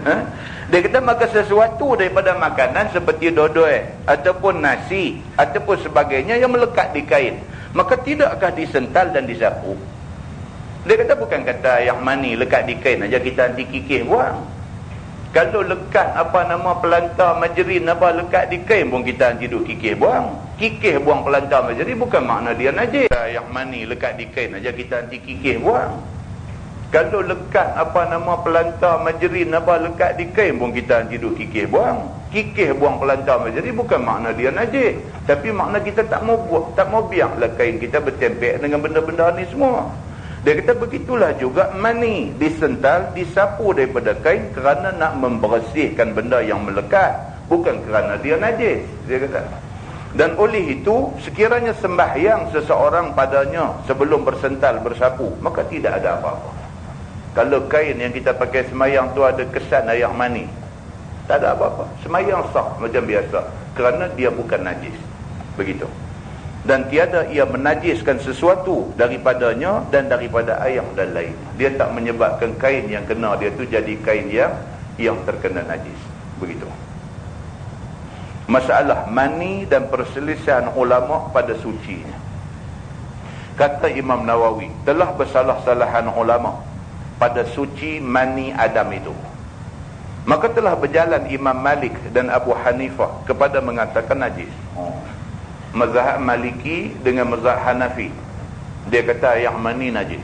Dia kata maka sesuatu daripada makanan seperti dodoi ataupun nasi ataupun sebagainya yang melekat di kain, maka tidakkah disental dan disapu? Dia kata bukan kata yang mani lekat di kain aja kita nanti kikir buang. Kalau lekat pelantar majrin lekat di kain pun kita nanti duk kikir buang. Kikir buang pelantar majrin bukan makna dia najis. Yang mani lekat di kain aja kita nanti kikir buang. Kalau lekat pelantar majrin lekat di kain pun kita nanti duk kikir buang. Kikir buang pelantar majrin bukan makna dia najis, tapi makna kita tak mau biarlah kain kita bertempel dengan benda-benda ni semua. Dia kata begitulah juga mani disental, disapu daripada kain kerana nak membersihkan benda yang melekat, bukan kerana dia najis, dia kata. Dan oleh itu, sekiranya sembahyang seseorang padanya sebelum bersental bersapu, maka tidak ada apa-apa. Kalau kain yang kita pakai sembahyang tu ada kesan air mani, tak ada apa-apa, sembahyang sah macam biasa, kerana dia bukan najis. Begitu. Dan tiada ia menajiskan sesuatu daripadanya dan daripada air dan lain. Dia tak menyebabkan kain yang kena dia tu jadi kain yang terkena najis. Begitu. Masalah mani dan perselisihan ulama pada sucinya. Kata Imam Nawawi, telah bersalah-salahan ulama pada suci mani Adam itu. Maka telah berjalan Imam Malik dan Abu Hanifah kepada mengatakan najis. Mazhab Maliki dengan mazhab Hanafi, dia kata yang mani najis.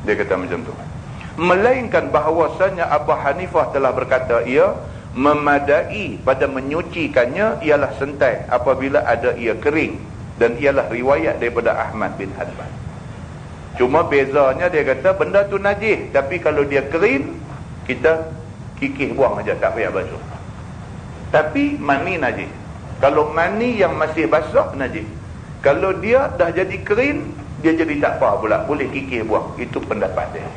Dia kata macam tu. Melainkan bahawasanya Abu Hanifah telah berkata ia memadai pada menyucikannya ialah sentai apabila ada ia kering, dan ialah riwayat daripada Ahmad bin Hanbal. Cuma bezanya dia kata benda tu najis, tapi kalau dia kering kita kikih buang aja, tak payah basuh. Tapi mani najis. Kalau mani yang masih basah najis. Kalau dia dah jadi kering, dia jadi tak apa pula, boleh kikir buang. Itu pendapat dia.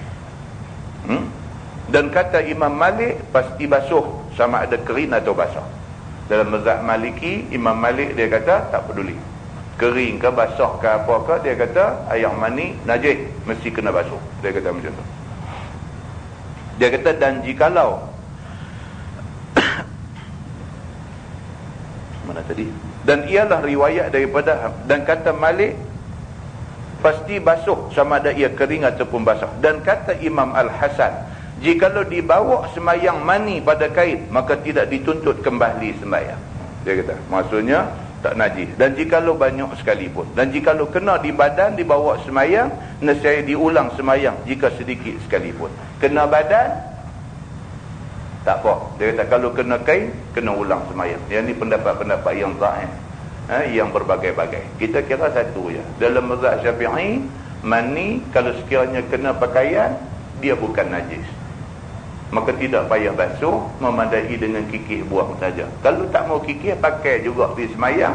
Dan kata Imam Malik, pasti basuh sama ada kering atau basah. Dalam mazhab Maliki, Imam Malik dia kata tak peduli, kering ke basah ke apa ke, dia kata air mani najis, mesti kena basuh. Dia kata macam tu. Dia kata dan jikalau mana tadi? Dan ialah riwayat daripada, dan kata Malik pasti basuh sama ada ia kering ataupun basah. Dan kata Imam Al-Hasan, jikalau dibawa semayang mani pada kain, maka tidak dituntut kembali sembahyang. Dia kata maksudnya tak najis. Dan jikalau banyak sekalipun, dan jikalau kena di badan dibawa semayang, nescaya diulang semayang jika sedikit sekalipun. Kena badan tak apa. Dia kata kalau kena kain, kena ulang semayang. Yang ni pendapat-pendapat yang dhaif, yang berbagai-bagai. Kita kira satu je. Dalam mazhab Syafi'i, mani kalau sekiranya kena pakaian, dia bukan najis, maka tidak payah basuh, memadai dengan kikih buang saja. Kalau tak mau kikih, pakai juga di semayang,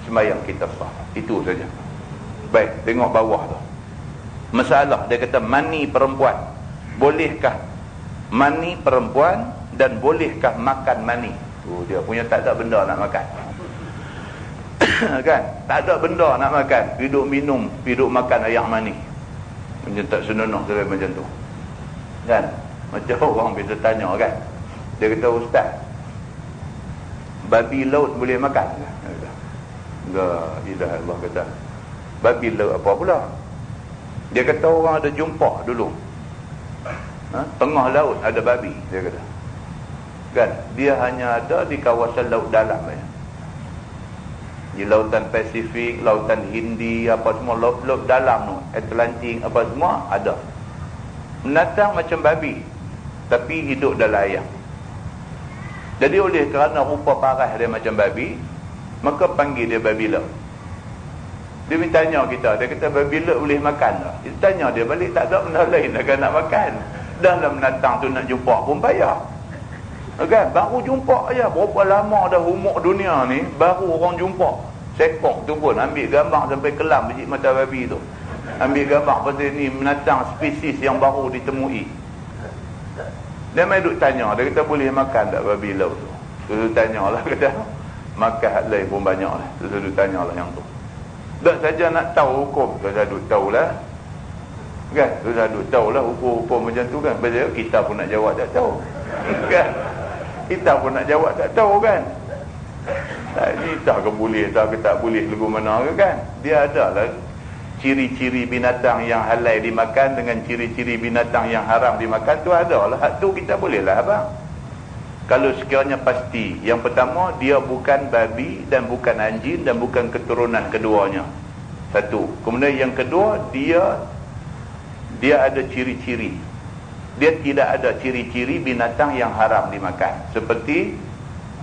semayang kita sah. Itu saja. Baik, tengok bawah tu. Masalah, dia kata mani perempuan, bolehkah mani perempuan, dan bolehkah makan mani? Dia punya tak ada benda nak makan. Kan? Tak ada benda nak makan. Hidup minum, hidup makan air mani. Macam tak senonoh sampai macam tu. Kan? Macam orang biasa tanya kan. Dia kata, ustaz, babi laut boleh makan? La ilaha illallah, kata. Babi laut apa pula? Dia kata orang ada jumpa dulu. Tengah laut ada babi, dia kata. Kan? Dia hanya ada di kawasan laut dalam saja. Di lautan Pasifik, lautan Hindi, apa semua, laut dalam tu, Atlantik, apa semua ada. Menatang macam babi, tapi hidup dalam air. Jadi oleh kerana rupa paras dia macam babi, maka panggil dia babi laut. Dia minta tanya kita, dia kata babi laut boleh makan tak? Kita tanya dia balik, tak ada benda lain nak makan. Dalam menatang tu nak jumpa pun payah. Kan? Baru jumpa aja. Berapa lama dah humuk dunia ni, baru orang jumpa. Sekok tu pun ambil gambar sampai kelam biji mata babi tu. Ambil gambar pasal ni menatang spesies yang baru ditemui. Dia main duk tanya, dia kata boleh makan tak babi laut tu? Tu tanyalah, kata makan hal lain pun banyak lah. Tu tanyalah yang tu. Tak saja nak tahu hukum, tu duk tahulah. Kan? Tu duk tahulah hukum-hukum macam tu kan. Pasal kita pun nak jawab tak tahu. Kan? Kita pun nak jawab tak tahu kan. Ni tak ke boleh, tak ke tak boleh lagu mana ke kan. Dia adalah ciri-ciri binatang yang halal dimakan dengan ciri-ciri binatang yang haram dimakan tu adalah. Hak tu kita boleh lah abang. Kalau sekiranya pasti, yang pertama dia bukan babi dan bukan anjing dan bukan keturunan keduanya. Satu. Kemudian yang kedua, dia ada ciri-ciri. Dia tidak ada ciri-ciri binatang yang haram dimakan. Seperti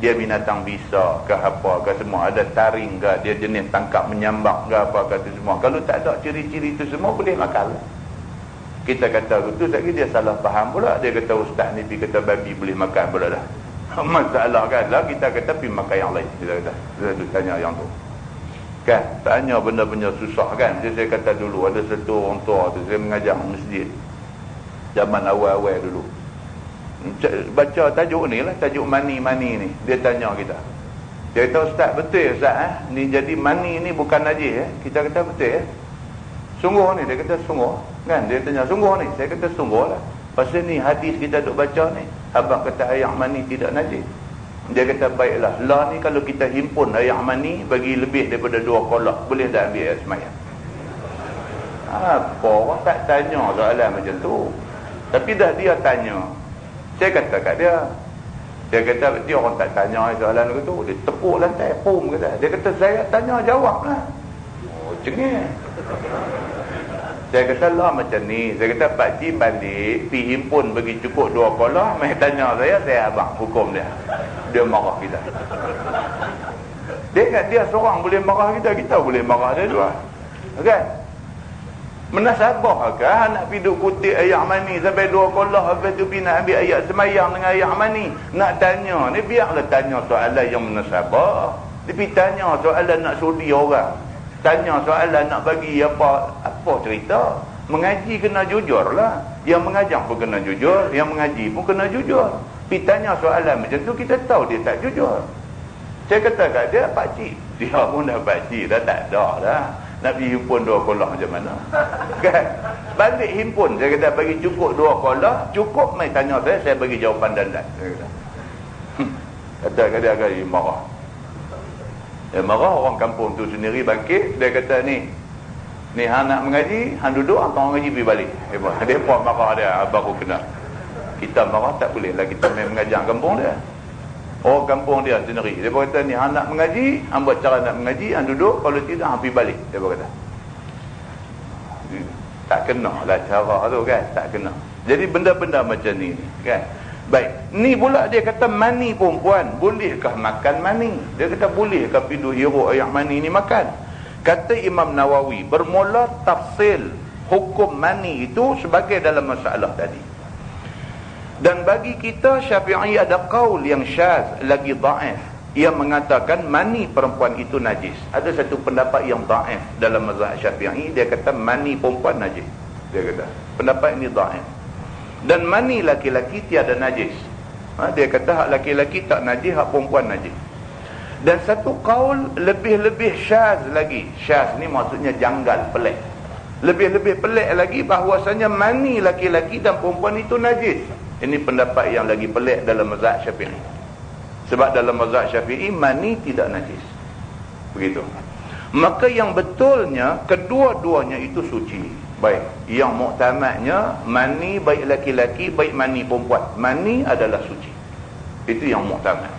dia binatang bisa ke apa ke semua, ada taring ke, dia jenis tangkap menyambak ke apa ke semua. Kalau tak ada ciri-ciri itu semua boleh makan. Kita kata betul, tak kira dia salah faham pula. Dia kata ustaz ni pergi kata babi boleh makan pula dah. Masalah kan lah, kita kata pergi makan yang lain. Kita kata, dia tanya yang tu. Kan? Tanya benda-benda susah kan. Saya kata dulu ada satu orang tua tu, saya mengajar masjid. Zaman awal-awal dulu. Baca tajuk ni lah, tajuk mani-mani ni. Dia tanya kita. Dia kata, ustaz betul ustaz ni jadi mani ni bukan najis Kita kata betul Sungguh ni? Dia kata sungguh. Kan? Dia tanya sungguh ni? Saya kata sungguh lah. Pasal ni hadis kita duk baca ni. Abang kata air mani tidak najis. Dia kata baiklah. Lah ni kalau kita himpun air mani bagi lebih daripada 2 kolak, boleh tak ambil air semayang? Apa orang tak tanya soalan macam tu. Tapi dah dia tanya. Saya kata kat dia. Dia kata dia orang tak tanya soalan tu. Dia tepuk lantai. Pum kata. Dia kata saya tanya jawab lah. Oh cengih. Saya kata lah macam ni. Saya kata pakcik balik pergi himpun bagi cukup 2 kolah. Mai tanya saya abang hukum dia. Dia marah kita. Dia kat dia seorang boleh marah kita. Kita boleh marah dia dua. Kan? Menasabah ke nak pergi duk kutip ayat mani sampai 2 kolah, habis tu pergi nak ambil ayat semayang dengan ayat mani. Nak tanya ni biarlah tanya soalan yang menasabah. Dia tanya soalan nak sudi orang, tanya soalan nak bagi apa cerita. Mengaji kena jujur lah. Yang mengajar pun kena jujur, yang mengaji pun kena jujur. Pergi tanya soalan macam tu, kita tahu dia tak jujur. Saya kata kat dia, pakcik, dia pun dah pakcik dah, tak ada dah. Nak pergi himpun 2 kolah macam mana? Kan? Balik himpun, saya kata bagi cukup 2 kolah, cukup mai tanya saya bagi jawapan dandan. Saya kata kat dia agak marah. Dia marah, orang kampung tu sendiri bangkit. Dia kata ni hang nak mengaji, hang duduk, hang mengaji pergi balik. Dia pun marah dia, baru kena. Kita marah tak boleh lah, kita main mengajar kampung dia. Orang kampung dia sendiri. Dia kata ni hang nak mengaji, hang buat cara nak mengaji, hang duduk, kalau tidak hang pergi balik. Dia kata. Tak kena lah cara tu kan, tak kena. Jadi benda-benda macam ni kan. Baik, ni pula dia kata mani perempuan, bolehkah makan mani? Dia kata bolehkah pidu hirup air mani ni makan? Kata Imam Nawawi, bermula tafsil hukum mani itu sebagai dalam masalah tadi. Dan bagi kita Syafi'i ada qaul yang syaz lagi dhaif yang mengatakan mani perempuan itu najis. Ada satu pendapat yang dhaif dalam mazhab Syafi'i, dia kata mani perempuan najis. Dia kata pendapat ini dhaif. Dan mani laki-laki tiada najis. Dia kata hak laki-laki tak najis, hak perempuan najis. Dan satu qaul lebih-lebih syaz lagi. Syaz ni maksudnya janggal, pelik. Lebih-lebih pelik lagi bahawasanya mani laki-laki dan perempuan itu najis. Ini pendapat yang lagi pelik dalam mazhab Syafi'i. Sebab dalam mazhab Syafi'i mani tidak najis. Begitu. Maka yang betulnya kedua-duanya itu suci. Baik, yang muktamadnya mani baik laki-laki baik mani perempuan, mani adalah suci. Itu yang muktamad.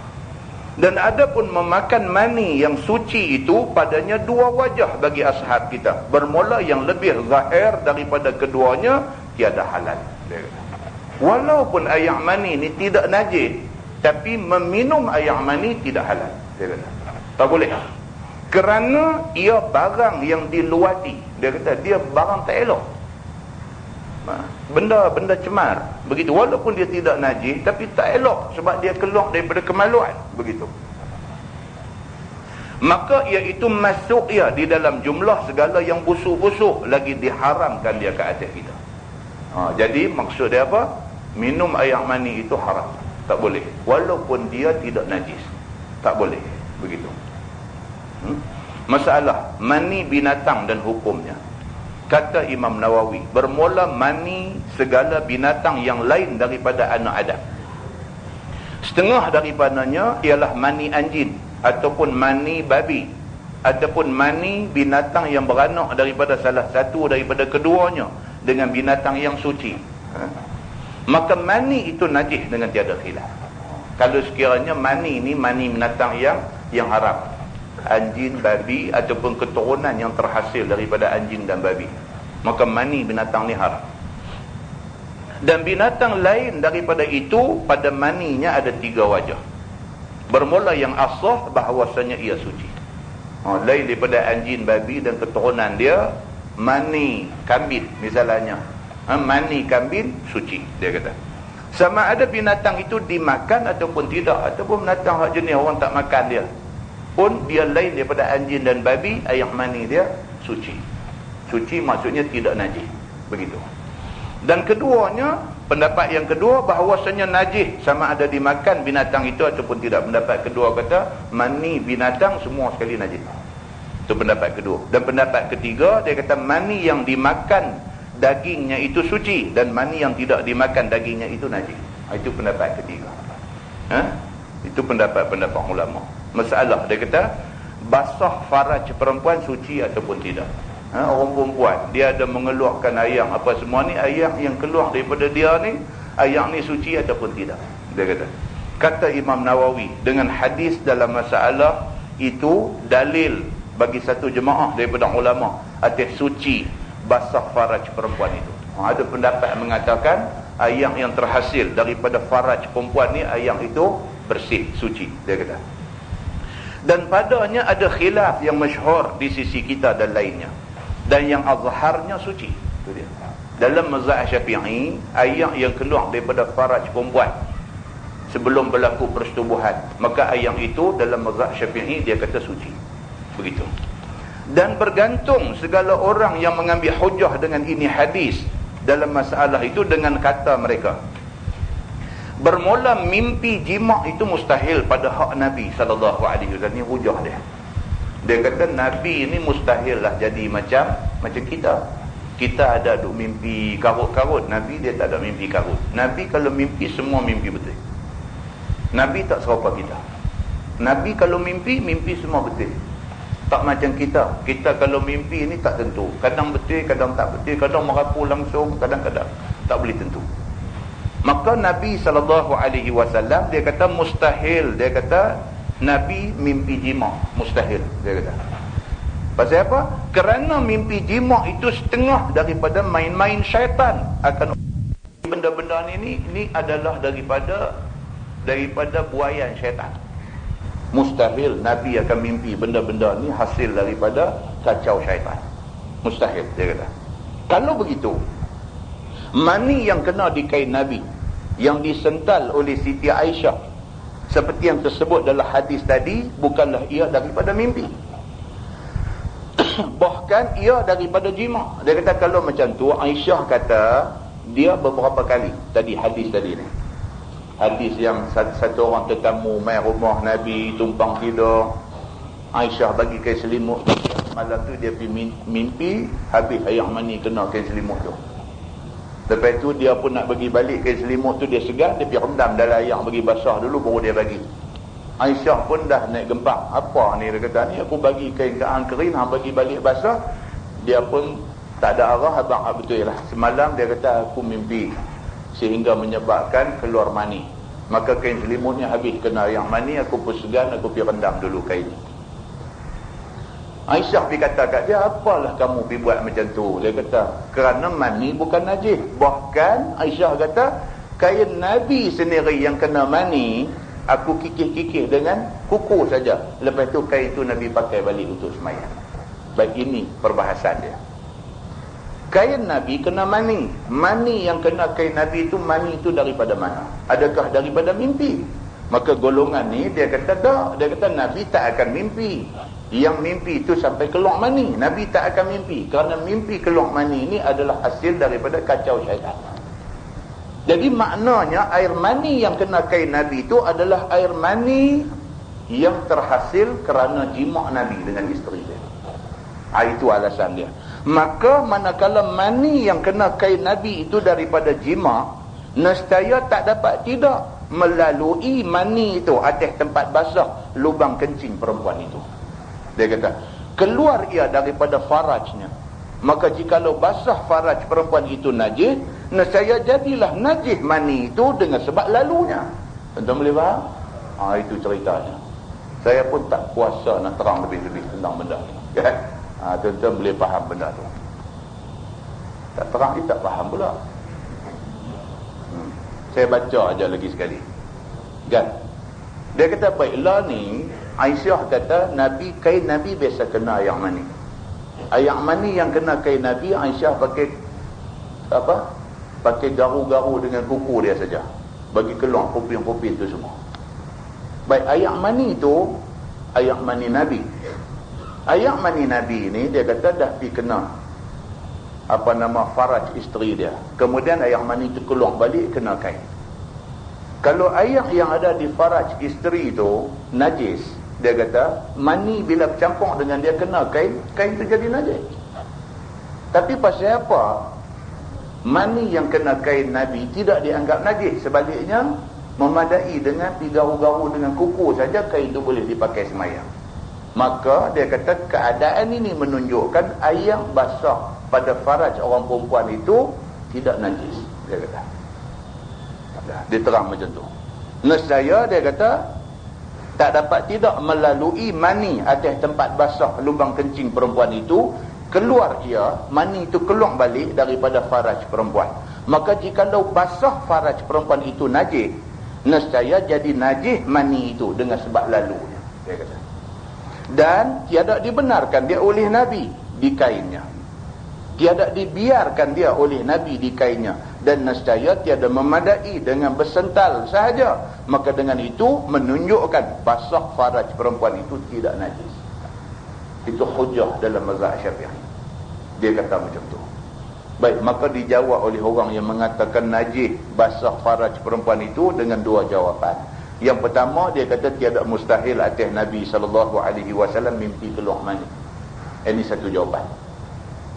Dan adapun memakan mani yang suci itu padanya dua wajah bagi ashab kita. Bermula yang lebih zahir daripada keduanya tiada halal. Walaupun air mani ini tidak najis, tapi meminum air mani tidak halal. Tak boleh. Kerana ia barang yang diluati. Dia kata dia barang tak elok. Benda cemar. Begitu. Walaupun dia tidak najis, tapi tak elok. Sebab dia keluar daripada kemaluan. Begitu. Maka iaitu masuk ia di dalam jumlah segala yang busuk-busuk. Lagi diharamkan dia ke atas kita. Jadi maksud dia apa? Minum air mani itu haram. Tak boleh. Walaupun dia tidak najis. Tak boleh. Begitu. Masalah mani binatang dan hukumnya. Kata Imam Nawawi, bermula mani segala binatang yang lain daripada anak Adam. Setengah daripadanya ialah mani anjing ataupun mani babi ataupun mani binatang yang beranak daripada salah satu daripada keduanya dengan binatang yang suci. Maka mani itu najis dengan tiada khilaf. Kalau sekiranya mani ini mani binatang yang haram, anjing, babi ataupun keturunan yang terhasil daripada anjing dan babi, maka mani binatang ni haram. Dan binatang lain daripada itu pada maninya ada tiga wajah. Bermula yang asah bahawasanya ia suci. Lain daripada anjing, babi dan keturunan dia, mani kambing misalnya, mani kambing suci, dia kata. Sama ada binatang itu dimakan ataupun tidak, ataupun binatang hak jenis orang tak makan dia pun dia lain daripada anjing dan babi, air mani dia suci. Suci maksudnya tidak najis. Begitu. Dan keduanya, pendapat yang kedua bahawasanya najis sama ada dimakan binatang itu ataupun tidak. Pendapat kedua kata mani binatang semua sekali najis. Itu pendapat kedua. Dan pendapat ketiga dia kata mani yang dimakan dagingnya itu suci dan mani yang tidak dimakan dagingnya itu najis. Itu pendapat ketiga. Itu pendapat-pendapat ulama. Masalah dia kata basah faraj perempuan suci ataupun tidak. Orang perempuan dia ada mengeluarkan air apa semua ni, air yang keluar daripada dia ni, air ni suci ataupun tidak, dia kata. Kata Imam Nawawi dengan hadis dalam masalah itu dalil bagi satu jemaah daripada ulama atas suci basah faraj perempuan itu. Ada pendapat mengatakan air yang terhasil daripada faraj perempuan ni, air itu bersih, suci, dia kata. Dan padanya ada khilaf yang masyhur di sisi kita dan lainnya. Dan yang azharnya suci. Itu dia. Dalam mazhab Syafi'i, air yang keluar daripada faraj perempuan sebelum berlaku persetubuhan, maka air itu dalam mazhab Syafi'i dia kata suci. Begitu. Dan bergantung segala orang yang mengambil hujah dengan ini hadis dalam masalah itu dengan kata mereka. Bermula mimpi jima' itu mustahil pada hak Nabi SAW. Ini hujah dia. Dia kata Nabi ini mustahil lah jadi macam kita. Kita ada duk mimpi karut-karut. Nabi dia tak ada mimpi karut. Nabi kalau mimpi semua mimpi betul. Nabi tak serupa kita. Nabi kalau mimpi semua betul. Tak macam kita. Kita kalau mimpi ini tak tentu. Kadang betul, kadang tak betul. Kadang merapu langsung, kadang-kadang tak boleh tentu. Maka Nabi SAW dia kata mustahil. Dia kata Nabi mimpi jima' mustahil, dia kata. Pasal apa? Kerana mimpi jima' itu setengah daripada main-main syaitan. Akan benda-benda ini adalah daripada buaian syaitan. Mustahil Nabi akan mimpi benda-benda ni hasil daripada kacau syaitan. Mustahil, dia kata. Kalau begitu, mani yang kena di kain Nabi, yang disental oleh Siti Aisyah, seperti yang tersebut dalam hadis tadi, bukanlah ia daripada mimpi. Bahkan ia daripada jima'. Dia kata kalau macam tu, Aisyah kata dia beberapa kali tadi hadis tadi ni. Hadis yang satu orang tetamu mai rumah Nabi, tumpang tidur, Aisyah bagi kain selimut, malam tu dia pergi mimpi, habis air mani kena kain selimut tu. Lepas tu dia pun nak bagi balik kain selimut tu, dia segan, dia pergi rendam dalam air bagi basah dulu, baru dia bagi. Aisyah pun dah naik gembak. Apa ni, dia kata, ni aku bagi kain keang kering, hang bagi balik basah. Dia pun tak ada arah. Abang betul lah, semalam dia kata aku mimpi sehingga menyebabkan keluar mani. Maka kain selimutnya habis kena air mani, aku pun segan, aku pergi rendam dulu kain ni. Aisyah pergi kata kat dia, apalah kamu pergi buat macam tu? Dia kata, kerana mani bukan najis. Bahkan Aisyah kata, kain Nabi sendiri yang kena mani, aku kikih-kikih dengan kuku saja. Lepas tu kain tu Nabi pakai balik untuk semayang. Baik, ini perbahasan dia. Kain Nabi kena mani. Mani yang kena kain Nabi itu, mani itu daripada mana? Adakah daripada mimpi? Maka golongan ni dia kata tak. Dia kata Nabi tak akan mimpi. Yang mimpi itu sampai keluar mani. Nabi tak akan mimpi. Kerana mimpi keluar mani ini adalah hasil daripada kacau syaitan. Jadi maknanya air mani yang kena kain Nabi itu adalah air mani yang terhasil kerana jima' Nabi dengan isteri dia. Itu alasan dia. Maka manakala mani yang kena kain Nabi itu daripada jima', nescaya tak dapat tidak melalui mani itu atas tempat basah lubang kencing perempuan itu. Dia kata, keluar ia daripada farajnya. Maka jikalau basah faraj perempuan itu najis, nescaya jadilah najis mani itu dengan sebab lalunya. Tuan-tuan boleh faham? Itu ceritanya. Saya pun tak kuasa nak terang lebih-lebih tentang benda ni. Tuan-tuan boleh faham benda tu. Tak terang ni tak faham pula. Saya baca aja lagi sekali. Kan? Dia kata, baiklah ni, Aisyah kata, kain Nabi biasa kena air mani. Air mani yang kena kain Nabi, Aisyah pakai apa? Pakai garu-garu dengan kuku dia saja. Bagi keluar pupin-pupin tu semua. Baik, air mani tu, air mani Nabi. Air mani Nabi ni, dia kata dah pergi kena faraj isteri dia. Kemudian air mani tu keluar balik, kena kain. Kalau air yang ada di faraj isteri tu najis, dia kata mani bila bercampur dengan dia kena kain, kain tu jadi najis. Tapi pasal apa mani yang kena kain Nabi tidak dianggap najis? Sebaliknya, memadai dengan garu-garu dengan kuku saja, kain tu boleh dipakai semayang. Maka dia kata keadaan ini menunjukkan air basah pada faraj orang perempuan itu tidak najis. Dia kata, dia terang macam tu. Nescaya dia kata tak dapat tidak melalui mani atas tempat basah lubang kencing perempuan itu, keluar ia, mani itu keluar balik daripada faraj perempuan. Maka jikalau basah faraj perempuan itu najis, nescaya jadi najis mani itu dengan sebab lalunya, dia kata. Dan tiada dibenarkan dia oleh Nabi di kainnya, tiada dibiarkan dia oleh Nabi di kainnya, dan nescaya tiada memadai dengan bersental sahaja. Maka dengan itu menunjukkan basah faraj perempuan itu tidak najis. Itu hujah dalam mazhab Syafi'i. Dia kata macam tu. Baik, maka dijawab oleh orang yang mengatakan najis basah faraj perempuan itu dengan dua jawapan. Yang pertama, dia kata tiada mustahil atas Nabi SAW mimpi keluar mani. Ini satu jawapan.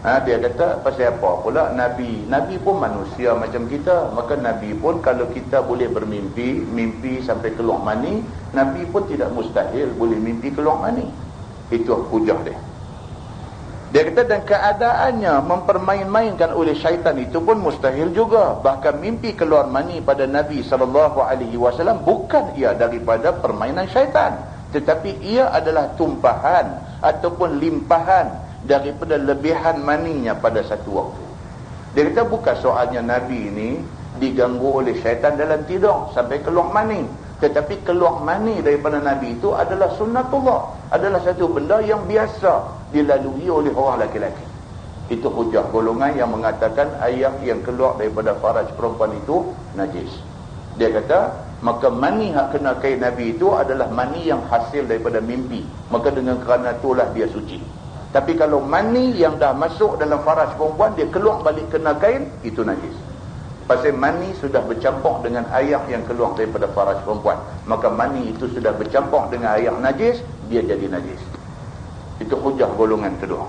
Dia kata pasal apa pula Nabi pun manusia macam kita. Maka Nabi pun kalau kita boleh bermimpi, mimpi sampai keluar mani, Nabi pun tidak mustahil boleh mimpi keluar mani. Itu hujah dia. Dia kata dan keadaannya mempermain-mainkan oleh syaitan itu pun mustahil juga. Bahkan mimpi keluar mani pada Nabi SAW bukan ia daripada permainan syaitan, tetapi ia adalah tumpahan ataupun limpahan daripada lebihan maninya pada satu waktu. Dia kata bukan soalnya Nabi ini diganggu oleh syaitan dalam tidur sampai keluar mani, tetapi keluar mani daripada Nabi itu adalah sunnatullah, adalah satu benda yang biasa dilalui oleh orang laki-laki. Itu hujah golongan yang mengatakan air yang keluar daripada faraj perempuan itu najis. Dia kata maka mani yang kena kain Nabi itu adalah mani yang hasil daripada mimpi, maka dengan kerana itulah dia suci. Tapi kalau mani yang dah masuk dalam faraj perempuan, dia keluar balik kena kain, itu najis. Pasal mani sudah bercampur dengan air yang keluar daripada faraj perempuan, maka mani itu sudah bercampur dengan air najis, dia jadi najis. Itu hujah golongan kedua.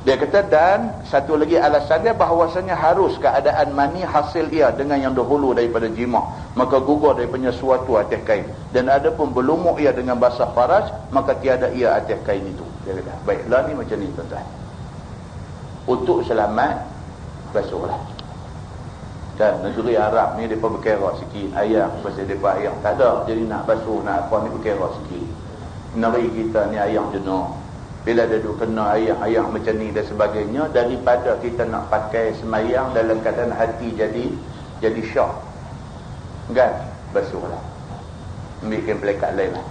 Dia kata, dan satu lagi alasan dia bahawasanya harus keadaan mani hasil ia dengan yang dahulu daripada jima', maka gugur daripada suatu atas kain, dan ada pun berlumuk ia dengan basah faraj, maka tiada ia atas kain itu. Dia kata, baiklah ni macam ni tuan-tuan. Untuk selamat, basuhlah. Dan negeri Arab ni mereka berkira sikit ayam, pasal mereka ayam tak ada, jadi nak basuh, nak apa ni berkira sikit. Negeri kita ni ayam jenuh. Bila dia duk kena ayam macam ni dan sebagainya, daripada kita nak pakai semayang dalam keadaan hati jadi syok, kan, basuhlah. Ambil kain pelekat lain lah,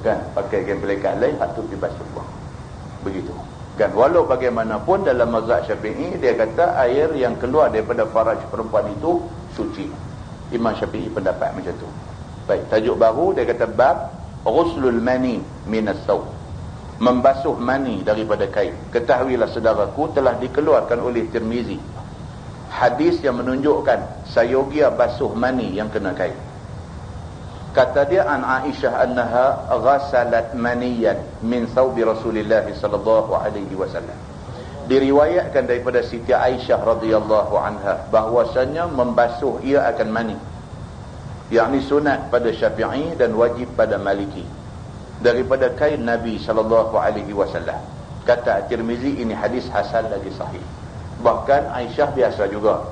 kan, pakai kain pelekat lain, lepas tu pergi basuh buang. Begitu, kan. Walau bagaimanapun dalam mazhab Syafi'i, dia kata air yang keluar daripada faraj perempuan itu suci. Imam Syafi'i pendapat macam tu. Baik, tajuk baru dia kata bab ghuslul mani minas saw, membasuh mani daripada kain. Ketahuilah saudaraku, telah dikeluarkan oleh Tirmizi hadis yang menunjukkan sayogia basuh mani yang kena kain. Kata dia, an Aisyah annaha ghasalat maniyan min thawbi Rasulillah sallallahu alaihi wasallam. Diriwayatkan daripada Siti Aisyah radhiyallahu anha bahwasanya membasuh ia akan mani, yakni sunat pada Syafi'i dan wajib pada Maliki, daripada kain Nabi sallallahu alaihi wasallam. Kata At-Tirmizi, ini hadis hasan lagi sahih. Bahkan Aisyah biasa juga,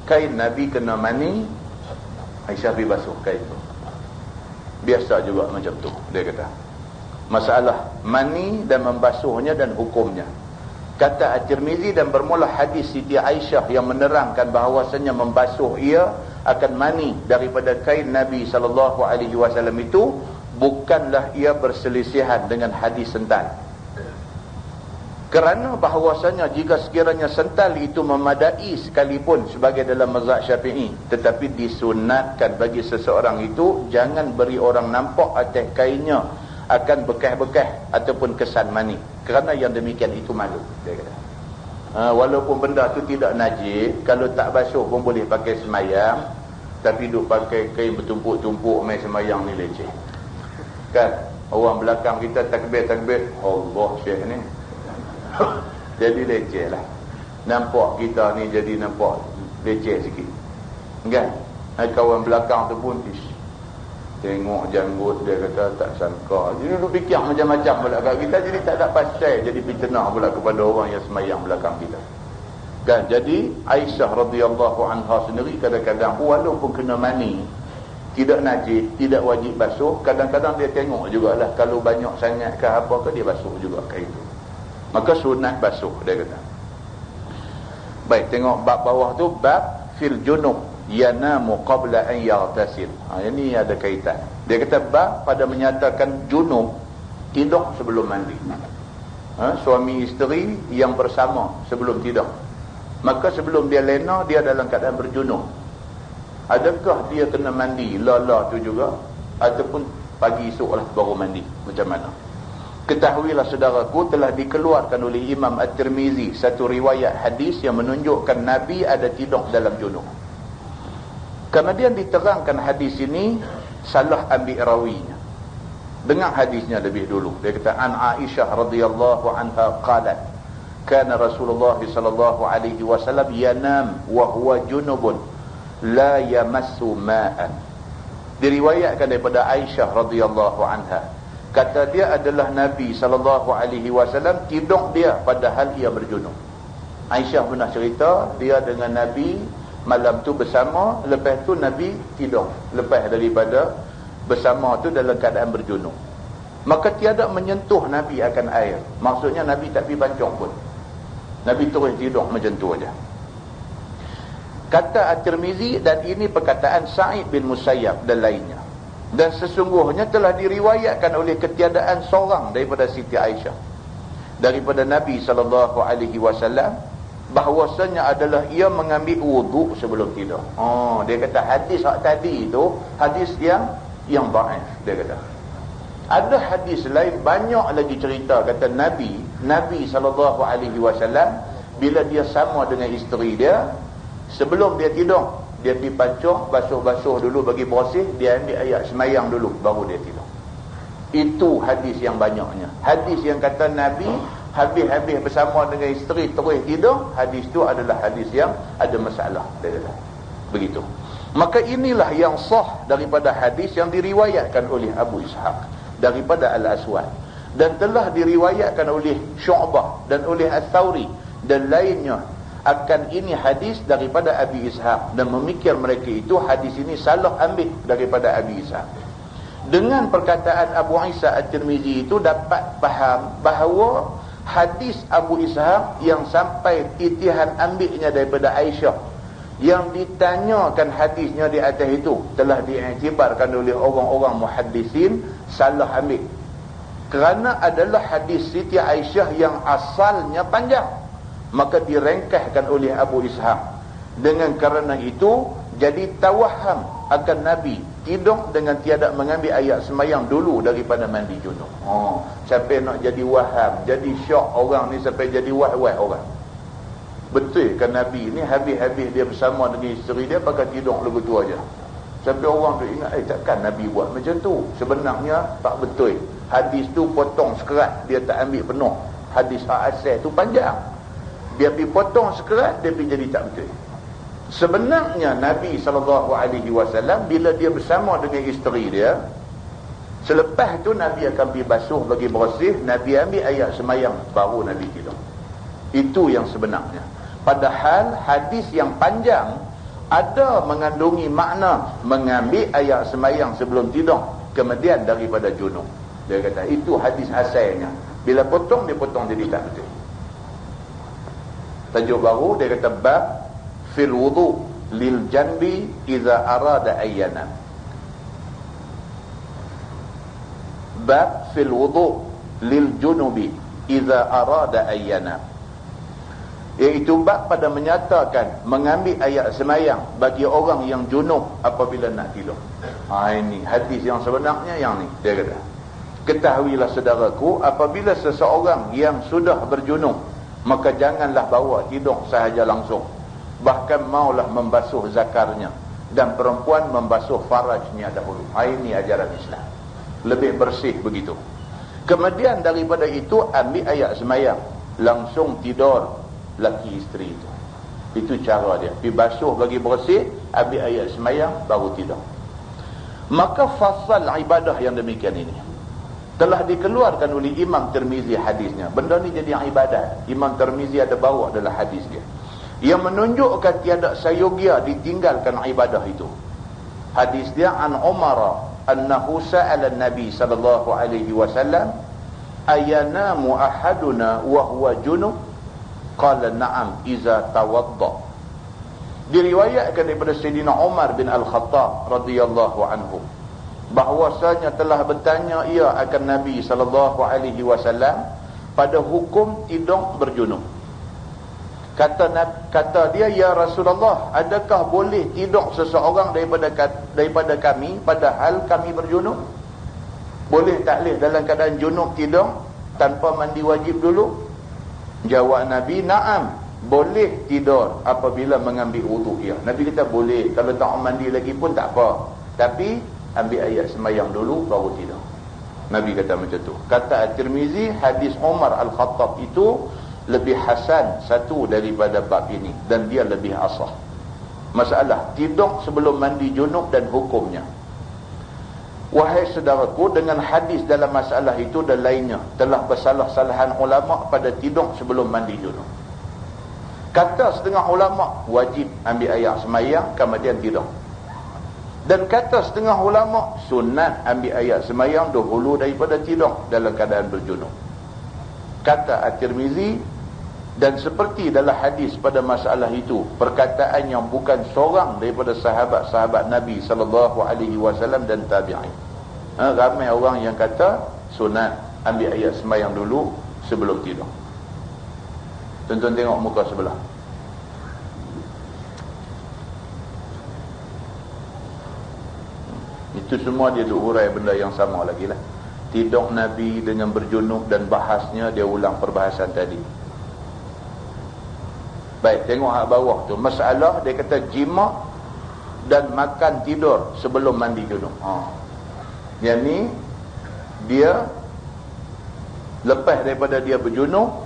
kain Nabi kena mani, Aisyah pergi basuh kain tu. Biasa juga macam tu, dia kata. Masalah mani dan membasuhnya dan hukumnya. Kata At-Tirmizi, dan bermula hadis Siti Aisyah yang menerangkan bahawasanya membasuh ia akan mani daripada kain Nabi sallallahu alaihi wasallam itu, bukanlah ia berselisihan dengan hadis sental. Kerana bahawasanya jika sekiranya sental itu memadai sekalipun sebagai dalam mazhab Syafi'i, tetapi disunatkan bagi seseorang itu jangan beri orang nampak atas kainnya akan bekas-bekas ataupun kesan mani, kerana yang demikian itu malu, dia kata. Walaupun benda tu tidak najis, kalau tak basuh pun boleh pakai semayang, tapi duk pakai kain bertumpuk-tumpuk main semayang ni leceh, kan. Orang belakang kita takbir-takbir, Allah syekh ni jadi leceh lah. Nampak kita ni jadi nampak leceh sikit, kan. Kawan belakang tu pun tengok janggut, dia kata tak sangka. Jadi duk fikir macam-macam pula kat kita, jadi tak ada pasal jadi fitnah pula kepada orang yang semayang belakang kita, kan. Jadi Aisyah radhiyallahu anha sendiri kadang-kadang walaupun kena mani, tidak najis, tidak wajib basuh, kadang-kadang dia tengok jugalah kalau banyak sangat ke apa ke, dia basuh juga kain itu. Maka sunat basuh, dia kata. Baik, tengok bab bawah tu, bab fil junub yanamu qabla an yaghtasil. Ini ada kaitan. Dia kata bab pada menyatakan junub tidur sebelum mandi. Suami isteri yang bersama sebelum tidur, maka sebelum dia lena, dia dalam keadaan berjunub. Adakah dia kena mandi lala tu juga, ataupun pagi esok lah baru mandi, macam mana? Ketahuilah saudaraku, telah dikeluarkan oleh Imam At-Tirmizi satu riwayat hadis yang menunjukkan Nabi ada tidur dalam junub. Kemudian diterangkan hadis ini salah ambil rawinya. Dengar hadisnya lebih dulu. Dia kata, an Aisyah radhiyallahu anha qalat, kana Rasulullah sallallahu alaihi wasallam yanam wa huwa junubun la yamassu ma'an. Diriwayatkan daripada Aisyah radhiyallahu anha, kata dia adalah Nabi sallallahu alaihi wasallam tidur dia padahal ia berjunub. Aisyah pernah cerita dia dengan Nabi malam tu bersama, lepas tu Nabi tidur lepas daripada bersama tu dalam keadaan berjunub. Maka tiada menyentuh Nabi akan air. Maksudnya Nabi tak pergi pancung pun, Nabi terus tidur macam tu aja. Kata At-Tirmizi, dan ini perkataan Sa'id bin Musayyab dan lainnya, dan sesungguhnya telah diriwayatkan oleh ketiadaan seorang daripada Siti Aisyah daripada Nabi sallallahu alaihi wasallam bahwasanya adalah ia mengambil wuduk sebelum tidur. Dia kata hadis tadi itu hadis yang dhaif, dia kata. Ada hadis lain banyak lagi cerita, kata Nabi sallallahu alaihi wasallam bila dia sama dengan isteri dia, sebelum dia tidur, dia pergi pancung, basuh-basuh dulu bagi bersih, dia ambil ayat semayang dulu, baru dia tidur. Itu hadis yang banyaknya. Hadis yang kata Nabi habis-habis bersama dengan isteri terus tidur, hadis tu adalah hadis yang ada masalah. Begitu. Maka inilah yang sah daripada hadis yang diriwayatkan oleh Abu Ishaq daripada Al-Aswad, dan telah diriwayatkan oleh Syu'bah dan oleh Al-Thawri dan lainnya akan ini hadis daripada Abi Ishaq, dan memikir mereka itu hadis ini salah ambil daripada Abi Ishaq. Dengan perkataan Abu Isa At-Tirmizi itu dapat faham bahawa hadis Abu Ishaq yang sampai titihan ambilnya daripada Aisyah, yang ditanyakan hadisnya di atas itu, telah diiktibarkan oleh orang-orang muhaddisin salah ambil, kerana adalah hadis Siti Aisyah yang asalnya panjang, maka direngkahkan oleh Abu Ishaq. Dengan kerana itu jadi tawaham akan Nabi tidur dengan tiada mengambil ayat semayang dulu daripada mandi junub. Sampai nak jadi waham, jadi syok orang ni, sampai jadi wah-wah orang. Betul kan Nabi ni habis-habis dia bersama dengan isteri dia pakai tidur lagu tu aja. Sampai orang tu ingat, takkan Nabi buat macam tu. Sebenarnya tak betul. Hadis tu potong sekerat, dia tak ambil penuh. Hadis asal tu panjang, dia pergi potong sekerat, dia pergi jadi tak betul. Sebenarnya Nabi SAW bila dia bersama dengan isteri dia, selepas tu Nabi akan pergi basuh bagi bersih, Nabi ambil ayat semayang, baru Nabi tidur. Itu yang sebenarnya. Padahal hadis yang panjang ada mengandungi makna mengambil ayat semayang sebelum tidur, kemudian daripada junub. Dia kata itu hadis asalnya. Bila potong, dia potong jadi tak betul. Tajuk baru dia kata bab fil wudu lil janbi idza arada ayyana. Bab fil wudu lil junubi idza arada ayyana, iaitu bab pada menyatakan mengambil ayat semayang bagi orang yang junub apabila nak tidur. Ini hadis yang sebenarnya yang ni. Dia kata, ketahuilah saudaraku, apabila seseorang yang sudah berjunub, maka janganlah bawa tidur sahaja langsung, bahkan maulah membasuh zakarnya, dan perempuan membasuh farajnya dahulu. Ini ajaran Islam, lebih bersih begitu. Kemudian daripada itu ambil ayat semayang, langsung tidur laki isteri itu. Itu cara dia. Pergi basuh bagi bersih, ambil ayat semayang, baru tidur. Maka fasal ibadah yang demikian ini telah dikeluarkan oleh Imam Tirmizi hadisnya. Benda ni jadi ibadat. Imam Tirmizi ada bawa dalam hadis dia, yang menunjukkan tiada sayogia ditinggalkan ibadah itu. Hadis dia an Umar annahu sa'ala Nabi sallallahu alaihi wasallam ayanamu ahaduna wa huwa junub, qala na'am iza tawadda. Diriwayatkan daripada Sayyidina Umar bin Al-Khattab radhiyallahu anhu bahwasanya telah bertanya ia akan Nabi sallallahu alaihi wasallam pada hukum tidur berjunub. Kata dia, ya Rasulullah, adakah boleh tidur seseorang daripada kami padahal kami berjunub? Boleh tak boleh dalam keadaan junub tidur tanpa mandi wajib dulu? Jawab Nabi, na'am, boleh tidur apabila mengambil wudu. Ya, Nabi kata boleh, kalau tak mandi lagi pun tak apa, tapi ambil ayat semayang dulu baru tidur. Nabi kata macam tu. Kata At-Tirmizi, hadis Umar Al-Khattab itu lebih hasan satu daripada bab ini, dan dia lebih asah. Masalah tidur sebelum mandi junub dan hukumnya. Wahai saudaraku, dengan hadis dalam masalah itu dan lainnya telah bersalah-salahan ulama pada tidur sebelum mandi junub. Kata setengah ulama wajib ambil ayat semayang kemudian tidur, dan kata setengah ulama sunat ambil ayat semayang dahulu daripada tidur dalam keadaan berjunub. Kata At-Tirmizi, dan seperti dalam hadis pada masalah itu, perkataan yang bukan seorang daripada sahabat-sahabat Nabi SAW dan tabi'in. Ramai orang yang kata sunat ambil ayat semayang dulu sebelum tidur. Tuan-tuan tengok muka sebelah. Itu semua dia duk hurai benda yang sama lagi lah. Tidur Nabi dengan berjunub dan bahasnya dia ulang perbahasan tadi. Baik, tengok hak bawah tu. Masalah dia kata jima dan makan tidur sebelum mandi junub. Yang ni dia lepas daripada dia berjunub,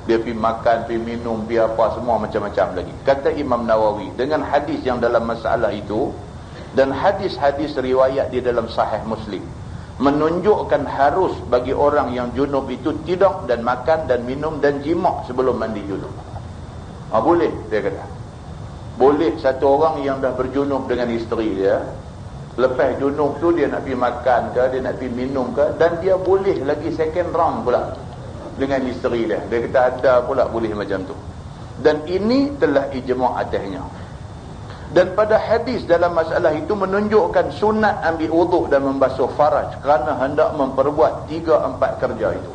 dia pergi makan, pergi minum, pergi apa semua macam-macam lagi. Kata Imam Nawawi, dengan hadis yang dalam masalah itu dan hadis-hadis riwayat di dalam Sahih Muslim, menunjukkan harus bagi orang yang junub itu tidak dan makan dan minum dan jima' sebelum mandi junub. Boleh, dia kata. Boleh satu orang yang dah berjunub dengan isteri dia, lepas junub tu dia nak pergi makan ke, dia nak pergi minum ke, dan dia boleh lagi second round pula dengan isteri dia. Dia kata ada pula boleh macam tu. Dan ini telah ijma' atasnya. Dan pada hadis dalam masalah itu menunjukkan sunat ambil wuduk dan membasuh faraj kerana hendak memperbuat 3-4 kerja itu.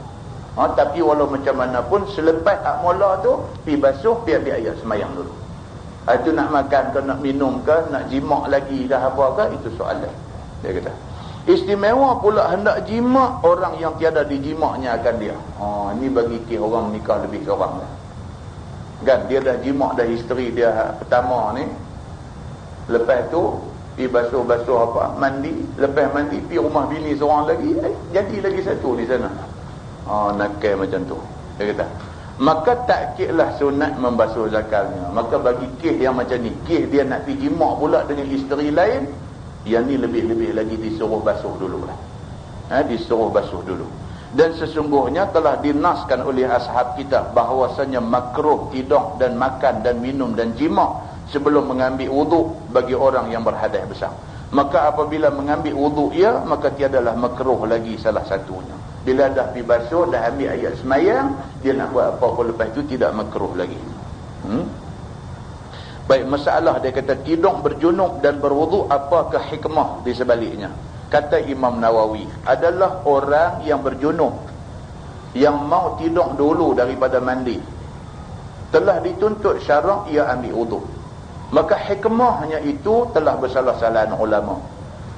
Tapi walau macam mana pun selepas mula tu pergi basuh, pergi ambil ayat semayang dulu. Itu nak makan ke, nak minum ke, nak jimak lagi dah apa ke, itu soalan. Dia kata istimewa pula hendak jimak orang yang tiada dijimaknya akan dia. Ini bagi kes orang nikah lebih seorang kan. Dia dah jimak dah isteri dia pertama ni, lepas tu pergi basuh-basuh apa, mandi, lepas mandi pergi rumah bini seorang lagi, jadi lagi satu di sana. Nakal macam tu. Dia kata maka takkidlah sunat membasuh zakalnya. Maka bagi kes yang macam ni, kes dia nak pergi jimak pula dengan isteri lain, yang ni lebih-lebih lagi disuruh basuh dulu lah. Disuruh basuh dulu. Dan sesungguhnya telah dinaskan oleh ashab kita bahawasanya makruh tidur dan makan dan minum dan jimak sebelum mengambil wuduk bagi orang yang berhadas besar. Maka apabila mengambil wuduk ia, maka tiadalah makruh lagi salah satunya. Bila dah pergi basuh, dah ambil ayat semayang, dia nak buat apa-apa lepas itu tidak makruh lagi. Baik, masalah dia kata tidur berjunub dan berwuduk, apakah hikmah di sebaliknya? Kata Imam Nawawi, adalah orang yang berjunub yang mau tidur dulu daripada mandi, telah dituntut syarak ia ambil wuduk. Maka hikmahnya itu telah bersalah-salahan ulama.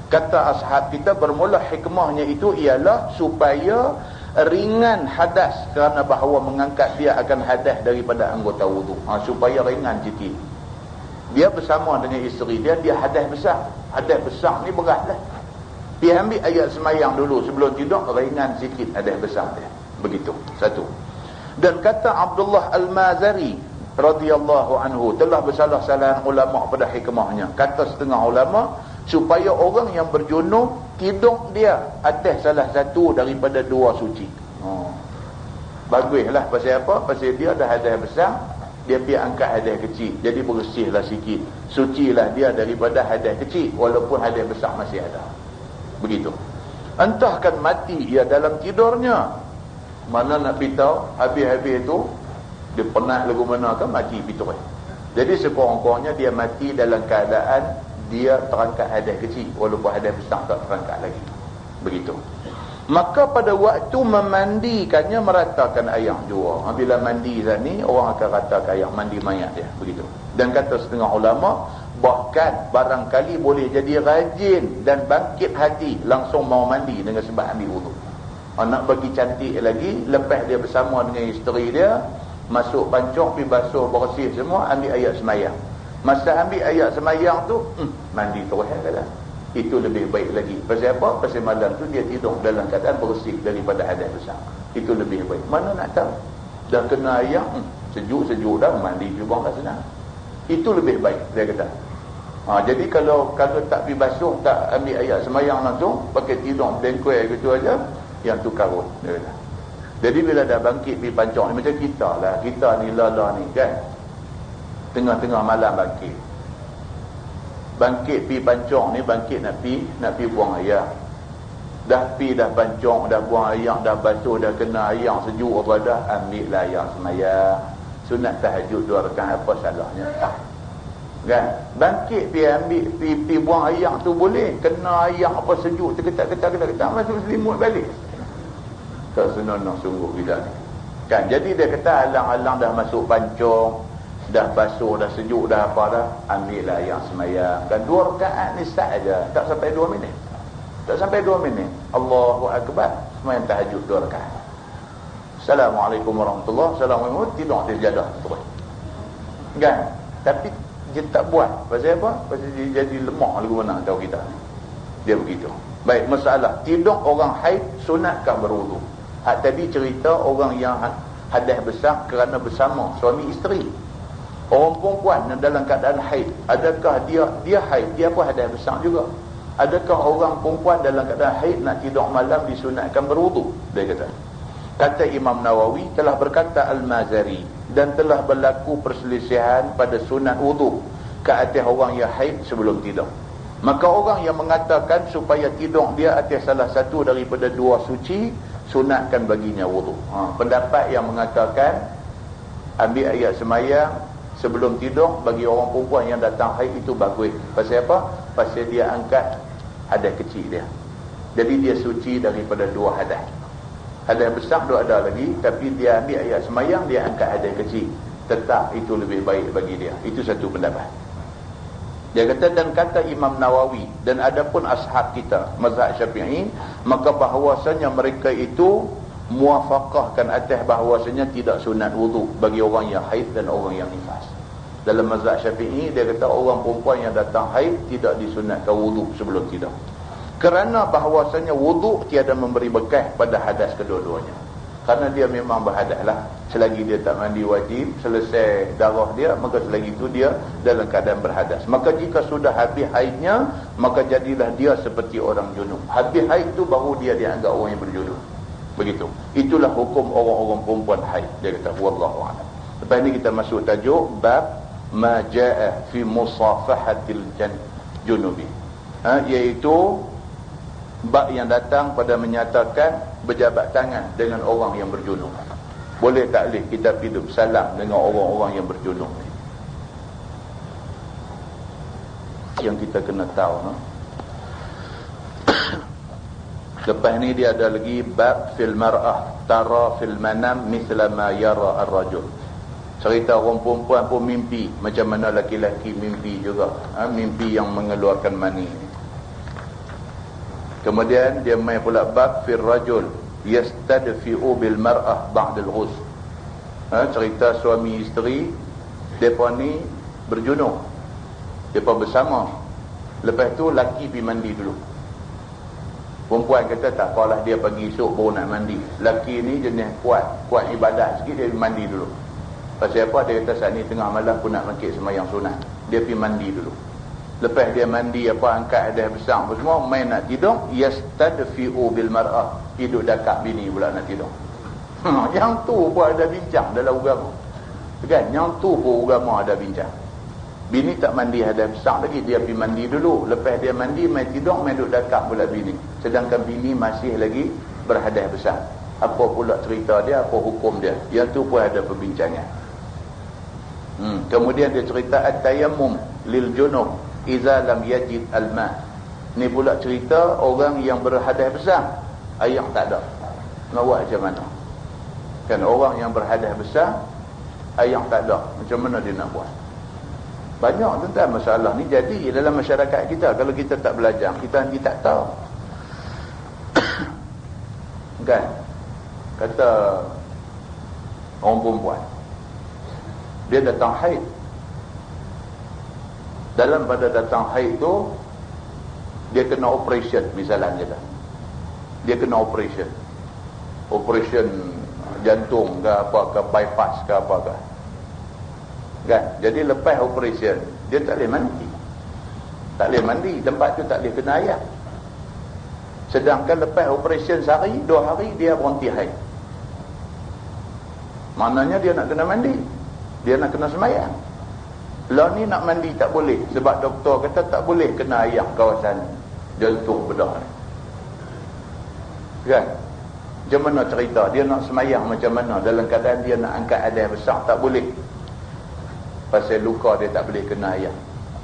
Kata ashab kita, bermula hikmahnya itu ialah supaya ringan hadas, kerana bahawa mengangkat dia akan hadas daripada anggota wuduk. Supaya ringan sikit. Dia bersama dengan isteri dia, dia hadas besar. Hadas besar ni berat lah. Dia ambil ayat semayang dulu sebelum tidur, ringan sikit hadas besar dia. Begitu. Satu. Dan kata Abdullah Al-Mazari radhiyallahu anhu, telah bersalah-salahan ulama pada hikmahnya. Kata setengah ulama, supaya orang yang berjunub tidur dia atas salah satu daripada dua suci. Baguslah. Pasal apa? Pasal dia dah hadas besar, dia pergi angkat hadas kecil, jadi bersihlah sikit, sucilah dia daripada hadas kecil, walaupun hadas besar masih ada. Begitu. Entahkan mati ia dalam tidurnya, mana nak beritahu, habis-habis tu dia penat lagu mana kan, mati pitur. Jadi sekurang-kurangnya dia mati dalam keadaan dia terangkat hadas kecil, walaupun hadas besar tak terangkat lagi. Begitu. Maka pada waktu memandikannya meratakan air jua. Bila mandi ni, orang akan ratakan air mandi mayat dia. Begitu. Dan kata setengah ulama, bahkan barangkali boleh jadi rajin dan bangkit hati langsung mau mandi dengan sebab ambil wuduk. Nak bagi cantik lagi, lepas dia bersama dengan isteri dia, masuk pancung, pergi basuh bersih semua, ambil ayat semayang. Masa ambil ayat semayang tu, mandi terus kata. Itu lebih baik lagi. Pasal apa? Pasal malam tu dia tidur dalam keadaan bersih daripada hadas besar. Itu lebih baik. Mana nak tahu? Dah kena air, sejuk-sejuk dah, mandi juga tak senang. Itu lebih baik, dia kata. Jadi kalau tak pergi basuh, tak ambil ayat semayang langsung, pakai tidur dengkuai gitu aja, yang tu karut, dia kata. Jadi bila dah bangkit pergi pancung ni, macam kita lah. Kita ni lala ni kan, tengah-tengah malam bangkit pergi pancung ni, bangkit nak pergi buang air. Dah pergi dah pancung, dah buang air, dah basuh, dah kena air sejuk apa dah, ambil lah air semayang. Sunat tahajud 2 rakaat, apa salahnya? Kan? Bangkit pergi buang air tu boleh, kena air apa sejuk, terketak-ketak masuk selimut balik. Tak senonoh sungguh bila ni. Kan? Jadi dia kata alang-alang dah masuk pancung, dah basuh, dah sejuk, dah apa dah, ambillah yang semayang. Dan 2 rakaat ni start aja, tak sampai 2 minit. Tak sampai 2 minit. Allahu Akbar, semayang tahajud 2 rakaat. Assalamualaikum warahmatullahi wabarakatuh. Tidur dia jadah terus. Kan? Tapi dia tak buat. Pasal apa? Pasal dia jadi lemah lagu mana tahu kita. Dia begitu. Baik, masalah tidur orang haid sunatkah berwudu? Tadi cerita orang yang hadas besar kerana bersama suami isteri. Orang perempuan yang dalam keadaan haid, adakah dia haid, dia pun hadas besar juga? Adakah orang perempuan dalam keadaan haid nak tidur malam disunatkan berwudu? Dia kata Imam Nawawi, telah berkata Al-Mazari, dan telah berlaku perselisihan pada sunat wudu ke atas orang yang haid sebelum tidur. Maka orang yang mengatakan supaya tidur dia atas salah satu daripada dua suci, sunatkan baginya wudu. Pendapat yang mengatakan ambil ayat semayang sebelum tidur bagi orang perempuan yang datang haid itu bagus. Pasal apa? Pasal dia angkat hadas kecil dia. Jadi dia suci daripada dua hadas. Hadas besar tu ada lagi, tapi dia ambil ayat semayang, dia angkat hadas kecil. Tetap itu lebih baik bagi dia. Itu satu pendapat. Dia kata, dan kata Imam Nawawi dan adapun ashab kita mazhab Syafi'i, maka bahawasanya mereka itu muafaqahkan atas bahawasanya tidak sunat wudu bagi orang yang haid dan orang yang nifas. Dalam mazhab Syafi'i dia kata orang perempuan yang datang haid tidak disunatkan wudu sebelum tidur. Kerana bahawasanya wudu tiada memberi bekas pada hadas kedua-duanya. Kerana dia memang berhadas lah. Selagi dia tak mandi wajib, selesai darah dia, maka selagi itu dia dalam keadaan berhadas. Maka jika sudah habis haidnya, maka jadilah dia seperti orang junub. Habis haid tu baru dia dianggap orang yang berjunub. Begitu. Itulah hukum orang-orang perempuan haid. Dia kata, wallahu a'lam. Lepas ni kita masuk tajuk bab ma jaa fi musafahatil junubi. Iaitu bab yang datang pada menyatakan berjabat tangan dengan orang yang berjunub. Boleh tak boleh kita hidup salam dengan orang-orang yang berjunub? Yang kita kena tahu, no? Lepas ni dia ada lagi bab fil mar'ah tara fil manam mithla ma yara ar-rajul. Cerita orang perempuan pun mimpi macam mana laki-laki mimpi juga. Mimpi yang mengeluarkan mani. Kemudian dia main pula bab fil rajul yastadfi'u bil mar'ah ba'da al-ghusl. Cerita suami isteri, depa ni berjunub. Depa bersama. Lepas tu laki pergi mandi dulu. Perempuan kata tak apalah, dia pagi esok baru nak mandi. Laki ni jenis kuat ibadat sikit, dia mandi dulu. Pasal apa? Dia kata saat ni tengah malam pun nak makik sembahyang sunat. Dia pergi mandi dulu. Lepas dia mandi angkat hadas besar apa semua, main nak tidur, yastadfi'u bil mar'ah, hidup dekat bini pula nak tidur. Yang tu pun ada bincang dalam agama. Kan? Yang tu pun agama ada bincang. Bini tak mandi hadas besar lagi, dia pergi mandi dulu. Lepas dia mandi, main tidur, main duduk dekat pula bini. Sedangkan bini masih lagi berhadas besar. Apa pula cerita dia, apa hukum dia? Yang tu pun ada perbincangan. Kemudian dia cerita at-tayammum lil junub iza lam yajid al-ma. Ni pula cerita orang yang berhadas besar, air tak ada. Nak buat macam mana? Kan orang yang berhadas besar, air tak ada. Macam mana dia nak buat? Banyak tentang masalah ni jadi dalam masyarakat kita. Kalau kita tak belajar, kita nanti tak tahu. Kan? Kata orang perempuan, dia datang haid. Dalam pada datang haid tu, dia kena operation misalnya kata. Dia kena operation. Operation jantung ke apa ke, bypass ke apa ke. Kan? Jadi lepas operation, dia tak boleh mandi. Tak boleh mandi, tempat tu tak boleh kena air. Sedangkan lepas operation sehari, 2 hari dia berhenti haid. Maknanya dia nak kena mandi. Dia nak kena sembahyang. Lah ni nak mandi tak boleh sebab doktor kata tak boleh kena air kawasan jantung bedah ni. Kan? Macam mana cerita dia nak sembahyang macam mana dalam keadaan dia nak angkat hadas besar tak boleh. Pasal luka dia tak boleh kena air.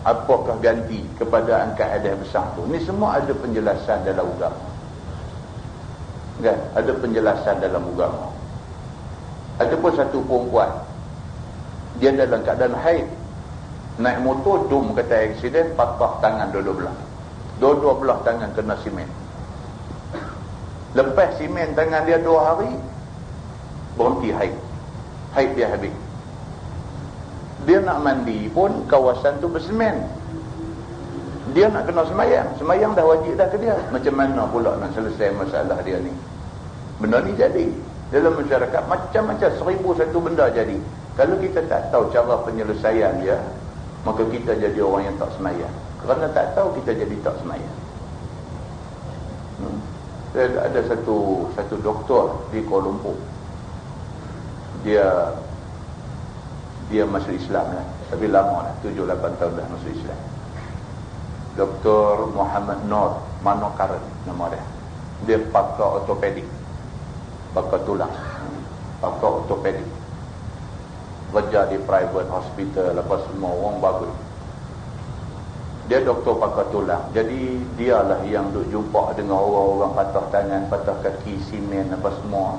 Apakah ganti kepada angkat hadas besar tu? Ni semua ada penjelasan dalam agama. Kan? Ada penjelasan dalam agama. Ada pun satu perempuan, dia dalam keadaan haid, naik motor, dum kata aksiden, patah tangan dua-dua belah. Dua-dua belah tangan kena simen. Lepas simen tangan dia 2 hari, berhenti haid. Haid dia habis. Dia nak mandi pun kawasan tu bersemen. Dia nak kena semayang. Semayang dah wajib dah ke dia. Macam mana pula nak selesai masalah dia ni? Benda ni jadi. Dalam masyarakat macam-macam 1001 benda jadi. Kalau kita tak tahu cara penyelesaian dia, maka kita jadi orang yang tak semayang. Kerana tak tahu, kita jadi tak semayang. Ada satu doktor di Kuala Lumpur. Dia masuk Islam lah. Tapi lama lah, 7-8 tahun dah masuk Islam. Dr. Muhammad Nur Manokaran nama dia. Dia pakar ortopedik, pakar tulang, pakar ortopedik, kerja di private hospital, apa semua, orang bagus. Dia doktor pakar tulang. Jadi dialah yang duk jumpa dengan orang-orang patah tangan, patah kaki, simen apa semua.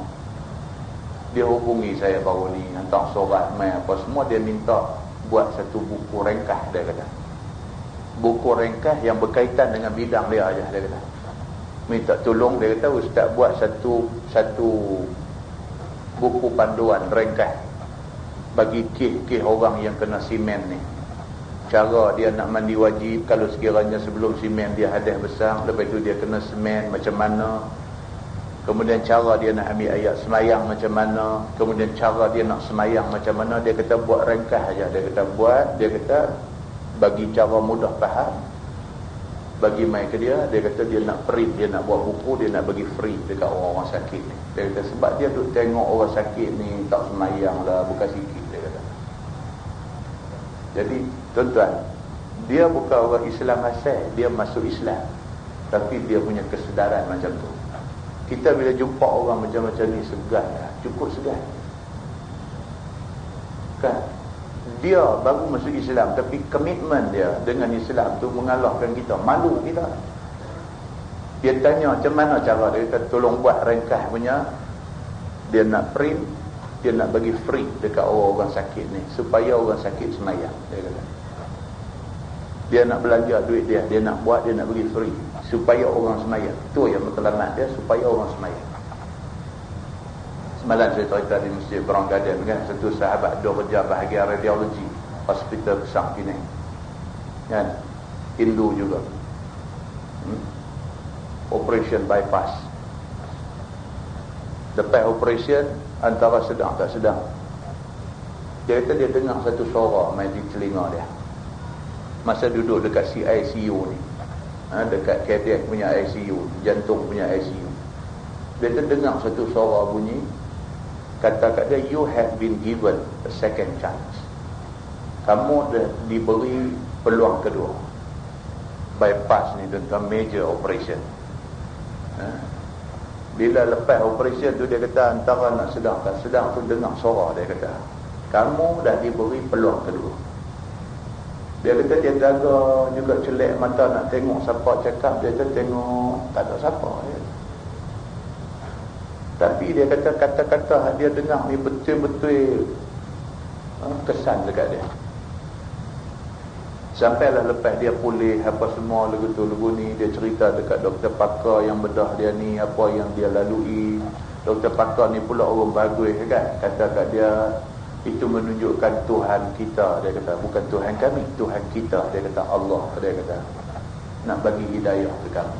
Dia hubungi saya baru ni, hantar surat mai apa semua. Dia minta buat satu buku ringkas, dia kata. Buku ringkas yang berkaitan dengan bidang dia aja, dia kata. Minta tolong, dia kata, ustaz buat satu buku panduan ringkas bagi kes orang yang kena simen ni. Cara dia nak mandi wajib, kalau sekiranya sebelum simen dia hadas besar, lepas itu dia kena semen macam mana. Kemudian cara dia nak ambil ayat semayang macam mana. Kemudian cara dia nak semayang macam mana. Dia kata buat ringkas aja. Dia kata buat, dia kata bagi cara mudah faham, bagi mai ke dia. Dia kata dia nak print, dia nak buat buku, dia nak bagi free dekat orang-orang sakit ni. Dia kata sebab dia duk tengok orang sakit ni tak semayang lah, bukan sikit, dia kata. Jadi tuan-tuan, dia bukan orang Islam asal, dia masuk Islam, tapi dia punya kesedaran macam tu. Kita bila jumpa orang macam-macam ni, segan lah, cukup segan kan. Dia baru masuk Islam, tapi komitmen dia dengan Islam tu mengalahkan kita, malu kita. Dia tanya macam mana cara dia, kata tolong buat ringkas punya. Dia nak print, dia nak bagi free dekat orang-orang sakit ni, supaya orang sakit semayang, dia kata. Dia nak belanja duit dia nak buat, dia nak bagi free supaya orang semayang. Tu yang matlamat dia, supaya orang semayang. Semalam saya cerita di Masjid Brown Garden kan, satu sahabat dia kerja bahagian radiologi hospital besar Penang kan, Hindu juga. Operation bypass. Lepas operation, antara sedang tak sedang, dia kata dia dengar satu suara main di telinga dia masa duduk dekat ICU ni, dekat cardiac punya ICU, jantung punya ICU. Dia terdengar satu suara bunyi, kata kat dia, you have been given a second chance. Kamu dah diberi peluang kedua. Bypass ni tentang major operation. Bila lepas operation tu, dia kata antara nak sedang tak sedang tu dengar suara, dia kata kamu dah diberi peluang kedua. Dia kata dia jaga juga, celak mata nak tengok siapa cakap. Dia kata tengok tak ada siapa ya. Tapi dia kata kata-kata dia dengar ni betul-betul kesan dekat dia. Sampailah lepas dia pulih apa semua lagu tu lagu ni, dia cerita dekat doktor pakar yang bedah dia ni, apa yang dia lalui. Doktor pakar ni pula orang bagus kan. Kata kat dia, itu menunjukkan Tuhan kita, dia kata, bukan Tuhan kami, Tuhan kita, dia kata Allah, dia kata nak bagi hidayah ke kami.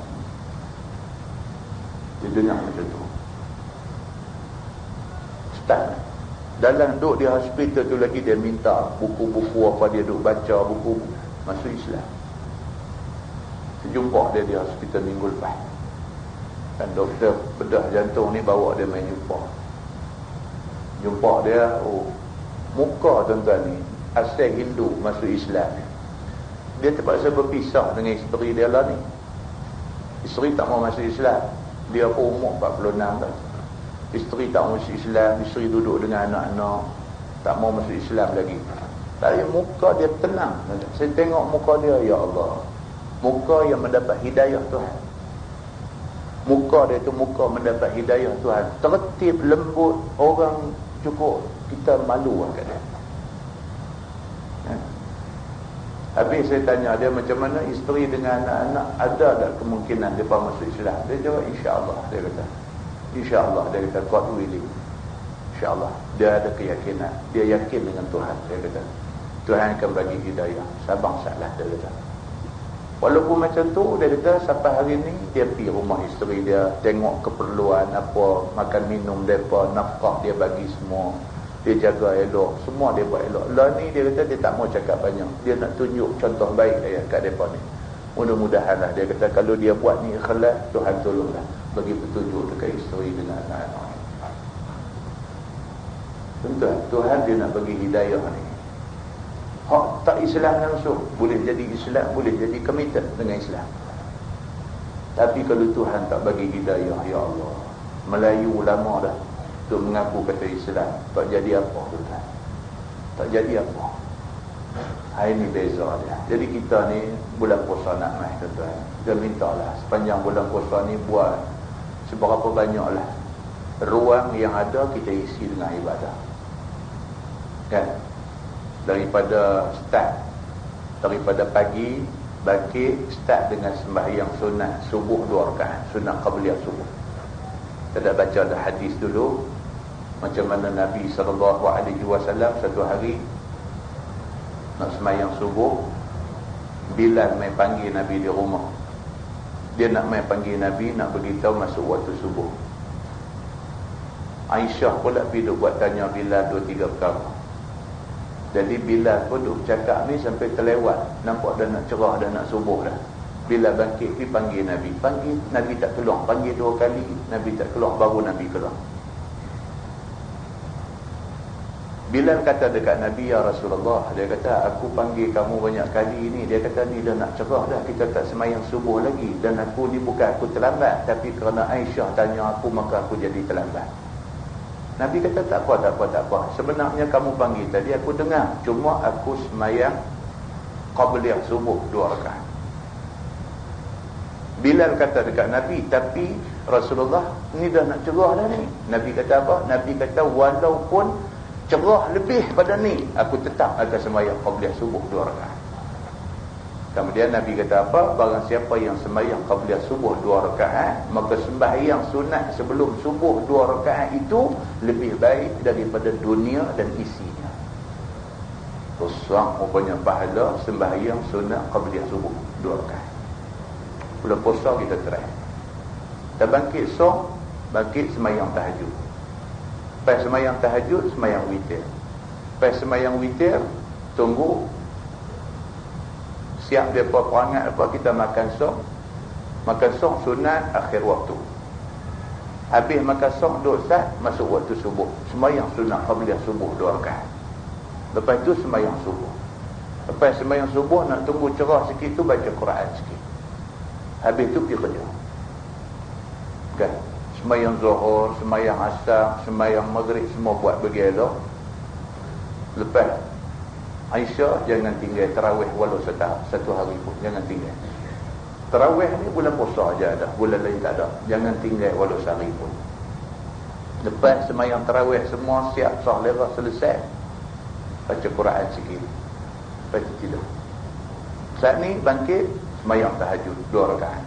Dia dengar macam tu. Start dalam duduk di hospital tu lagi, dia minta buku-buku apa dia duduk baca, buku masuk Islam. Jumpa dia di hospital minggu lepas kan, doktor bedah jantung ni bawa dia main jumpa dia. Muka tuan-tuan ni asal Hindu masuk Islam, dia terpaksa berpisah dengan isteri dia lah ni. Isteri tak mau masuk Islam, dia pun umur 46 dah. Isteri tak mau masuk Islam, isteri duduk dengan anak-anak, tak mau masuk Islam lagi. Tapi muka dia tenang. Saya tengok muka dia, ya Allah, muka yang mendapat hidayah Tuhan. Muka dia tu muka mendapat hidayah Tuhan, tertib, lembut, orang cukup kita malu kat dia. Habis saya tanya dia macam mana isteri dengan anak-anak, ada tak kemungkinan dia masuk Islam? Dia jawab insya-Allah, dia kata. Insya-Allah, dia kata God willing. Insya-Allah, dia ada keyakinan, dia yakin dengan Tuhan, dia kata. Tuhan akan bagi hidayah. Sabang salah, dia kata. Walaupun macam tu, dia kata sampai hari ni dia pergi rumah isteri dia, tengok keperluan apa, makan minum mereka, nafkah dia bagi semua, dia jaga elok, semua dia buat elok. Lah ni dia kata dia tak mau cakap banyak, dia nak tunjuk contoh baik kat mereka ni. Mudah-mudahan lah, dia kata kalau dia buat ni ikhlas, Tuhan tolonglah bagi petunjuk dekat isteri dengan anak-anak. Tuan, Tuhan dia nak bagi hidayah ni. Hak tak Islam langsung, boleh jadi Islam, boleh jadi committed dengan Islam. Tapi kalau Tuhan tak bagi hidayah, ya Allah, Melayu lama dah tu mengaku kata Islam, tak jadi apa Tuhan, tak jadi apa. Hari ni beza dia. Jadi kita ni bulan puasa nak mai tuan-tuan, dia mintalah sepanjang bulan puasa ni buat seberapa banyaklah ruang yang ada kita isi dengan ibadah, kan? Daripada pagi bangkit, start dengan sembahyang sunat subuh 2 rakaat, sunat qabliyah subuh. Kita dah baca dah hadis dulu macam mana Nabi SAW satu hari nak sembahyang subuh, Bilal mai panggil Nabi di rumah. Dia nak mai panggil Nabi, nak beritahu masuk waktu subuh. Aisyah pula pergi duk buat tanya Bilal 2-3 perkara. Jadi Bilal pun duk cakap ni sampai terlewat, nampak dah nak cerah, dah nak subuh dah. Bilal bangkit pergi panggil Nabi. Panggil Nabi tak keluar, panggil 2 kali Nabi tak keluar, baru Nabi keluar. Bilal kata dekat Nabi, ya Rasulullah, dia kata aku panggil kamu banyak kali ni, dia kata ni dah nak cerah dah, kita tak semayang subuh lagi, dan aku ni bukan aku terlambat, tapi kerana Aisyah tanya aku maka aku jadi terlambat. Nabi kata tak apa. Sebenarnya kamu panggil tadi aku dengar, cuma aku semayang qabliyah subuh 2 rakaat. Bilal kata dekat Nabi, tapi Rasulullah ni dah nak cerah dah ni. Nabi kata apa? Nabi kata walaupun cerah lebih pada ni, aku tetap akan semayang qabliyah subuh 2 rakaat. Kemudian Nabi kata apa? Barang siapa yang sembahyang qabliyah subuh 2 rakaat, maka sembahyang sunat sebelum subuh 2 rakaat itu lebih baik daripada dunia dan isinya. Besar rupanya pahala sembahyang sunat qabliyah subuh 2 rakaat. Bulan puasa kita try. Kita bangkit bangkit sembahyang tahajud. Lepas sembahyang tahajud, sembahyang witir. Lepas sembahyang witir, tunggu siap dia perangat apa, kita makan som sunat akhir waktu. Habis makan som duduk sat, masuk waktu subuh, sembahyang sunat qabliyah subuh 2 rakaat. Lepas tu sembahyang subuh. Lepas sembahyang subuh nak tunggu cerah sikit tu, baca Quran sikit. Habis tu pergi kerja, kan? Sembahyang zuhur, sembahyang asar, sembahyang maghrib, semua buat bagi elok. Lepas Aisyah, jangan tinggal tarawih walau satu hari pun, jangan tinggal. Tarawih ni bulan puasa aja ada, bulan lain tak ada. Jangan tinggal walau sehari pun. Lepas sembahyang tarawih semua siap, sah lera selesai, baca Quran sikit, lepas tu tidur. Saat ni bangkit, sembahyang tahajud 2 rakaat,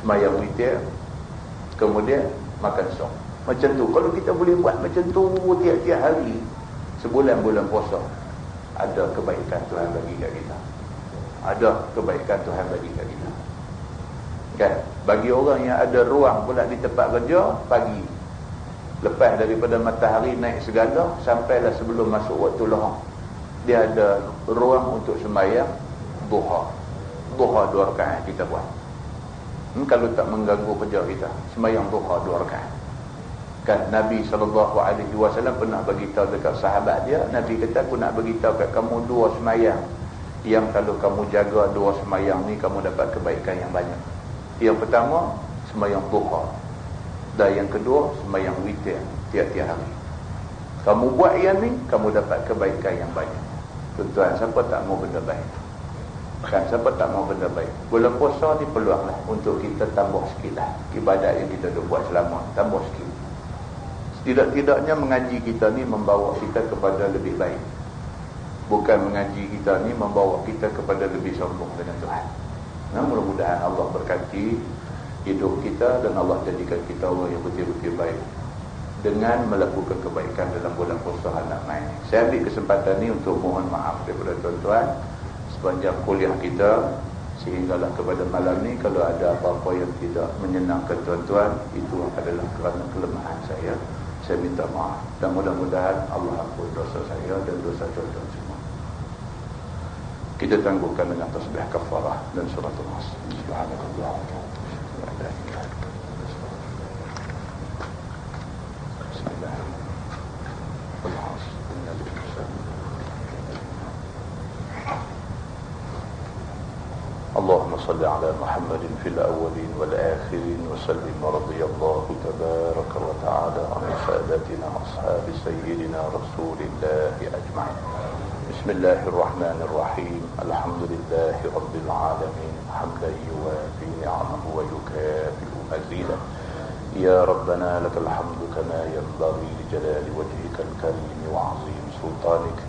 sembahyang witir, kemudian makan som. Macam tu, kalau kita boleh buat macam tu tiap-tiap hari sebulan bulan puasa, ada kebaikan Tuhan bagi kat kita. Ada kebaikan Tuhan bagi kat kita, kan? Bagi orang yang ada ruang pula di tempat kerja, pagi lepas daripada matahari naik segala, sampailah sebelum masuk waktu lohar, dia ada ruang untuk sembahyang duha 2 rakaat kita buat. Kalau tak mengganggu kerja kita, sembahyang duha 2 rakaat. Kan Nabi SAW pernah beritahu dekat sahabat dia, Nabi kata aku nak beritahu kat kamu 2 sembahyang yang kalau kamu jaga 2 sembahyang ni, kamu dapat kebaikan yang banyak. Yang pertama sembahyang duha, dan yang kedua sembahyang witir tiap-tiap hari. Kamu buat yang ni, kamu dapat kebaikan yang banyak. Tuan-tuan, siapa tak mau benda baik? Kan, siapa tak mau benda baik? Bulan puasa ni peluanglah untuk kita tambah sikit lah ibadat yang kita dah buat selama, tambah sikit. Setidak-tidaknya mengaji kita ni membawa kita kepada lebih baik, bukan mengaji kita ni membawa kita kepada lebih sombong dengan Tuhan. Nah, mudah-mudahan Allah berkati hidup kita dan Allah jadikan kita orang yang betul-betul baik dengan melakukan kebaikan dalam bulan puasa anak main. Saya ambil kesempatan ni untuk mohon maaf daripada tuan-tuan sepanjang kuliah kita Sehinggalah kepada malam ni kalau ada apa-apa yang tidak menyenangkan tuan-tuan, itu adalah kerana kelemahan saya. Saya minta maaf. Dan mudah-mudahan Allah ampun dosa saya dan dosa tuan-tuan semua. Kita tangguhkan dengan tasbih kafarah dan suratul Nas. Subhanallah. اللهم صل على محمد في الأولين والآخرين وسلم ورضي الله تبارك وتعالى عن سادتنا أصحاب سيدنا رسول الله أجمعين. بسم الله الرحمن الرحيم. الحمد لله رب العالمين حمدا يوافي نعمه ويكافئ مزيدا. يا ربنا لك الحمد كما ينبغي لجلال وجهك الكريم وعظيم سلطانك.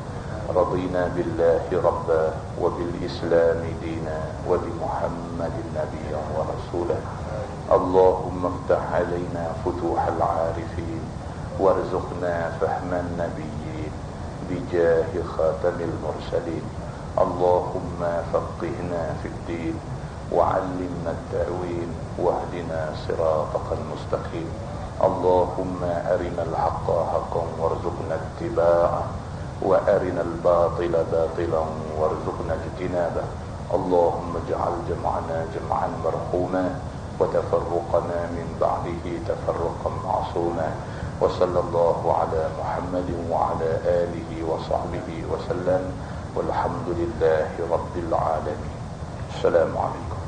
رضينا بالله ربا وبالإسلام دينا وبمحمد نبيا ورسولا. اللهم افتح علينا فتوح العارفين وارزقنا فهم النبيين بجاه خاتم المرسلين. اللهم فقهنا في الدين وعلمنا التأويل واهدنا صراطك المستقيم. اللهم أرنا الحق حقا وارزقنا اتباعه وأرنا الباطل باطلا وارزقنا اجتنابه. اللهم اجعل جمعنا جمعا مرحوما وتفرقنا من بعده تفرقا معصوما. وصلى الله على محمد وعلى آله وصحبه وسلم والحمد لله رب العالمين. السلام عليكم.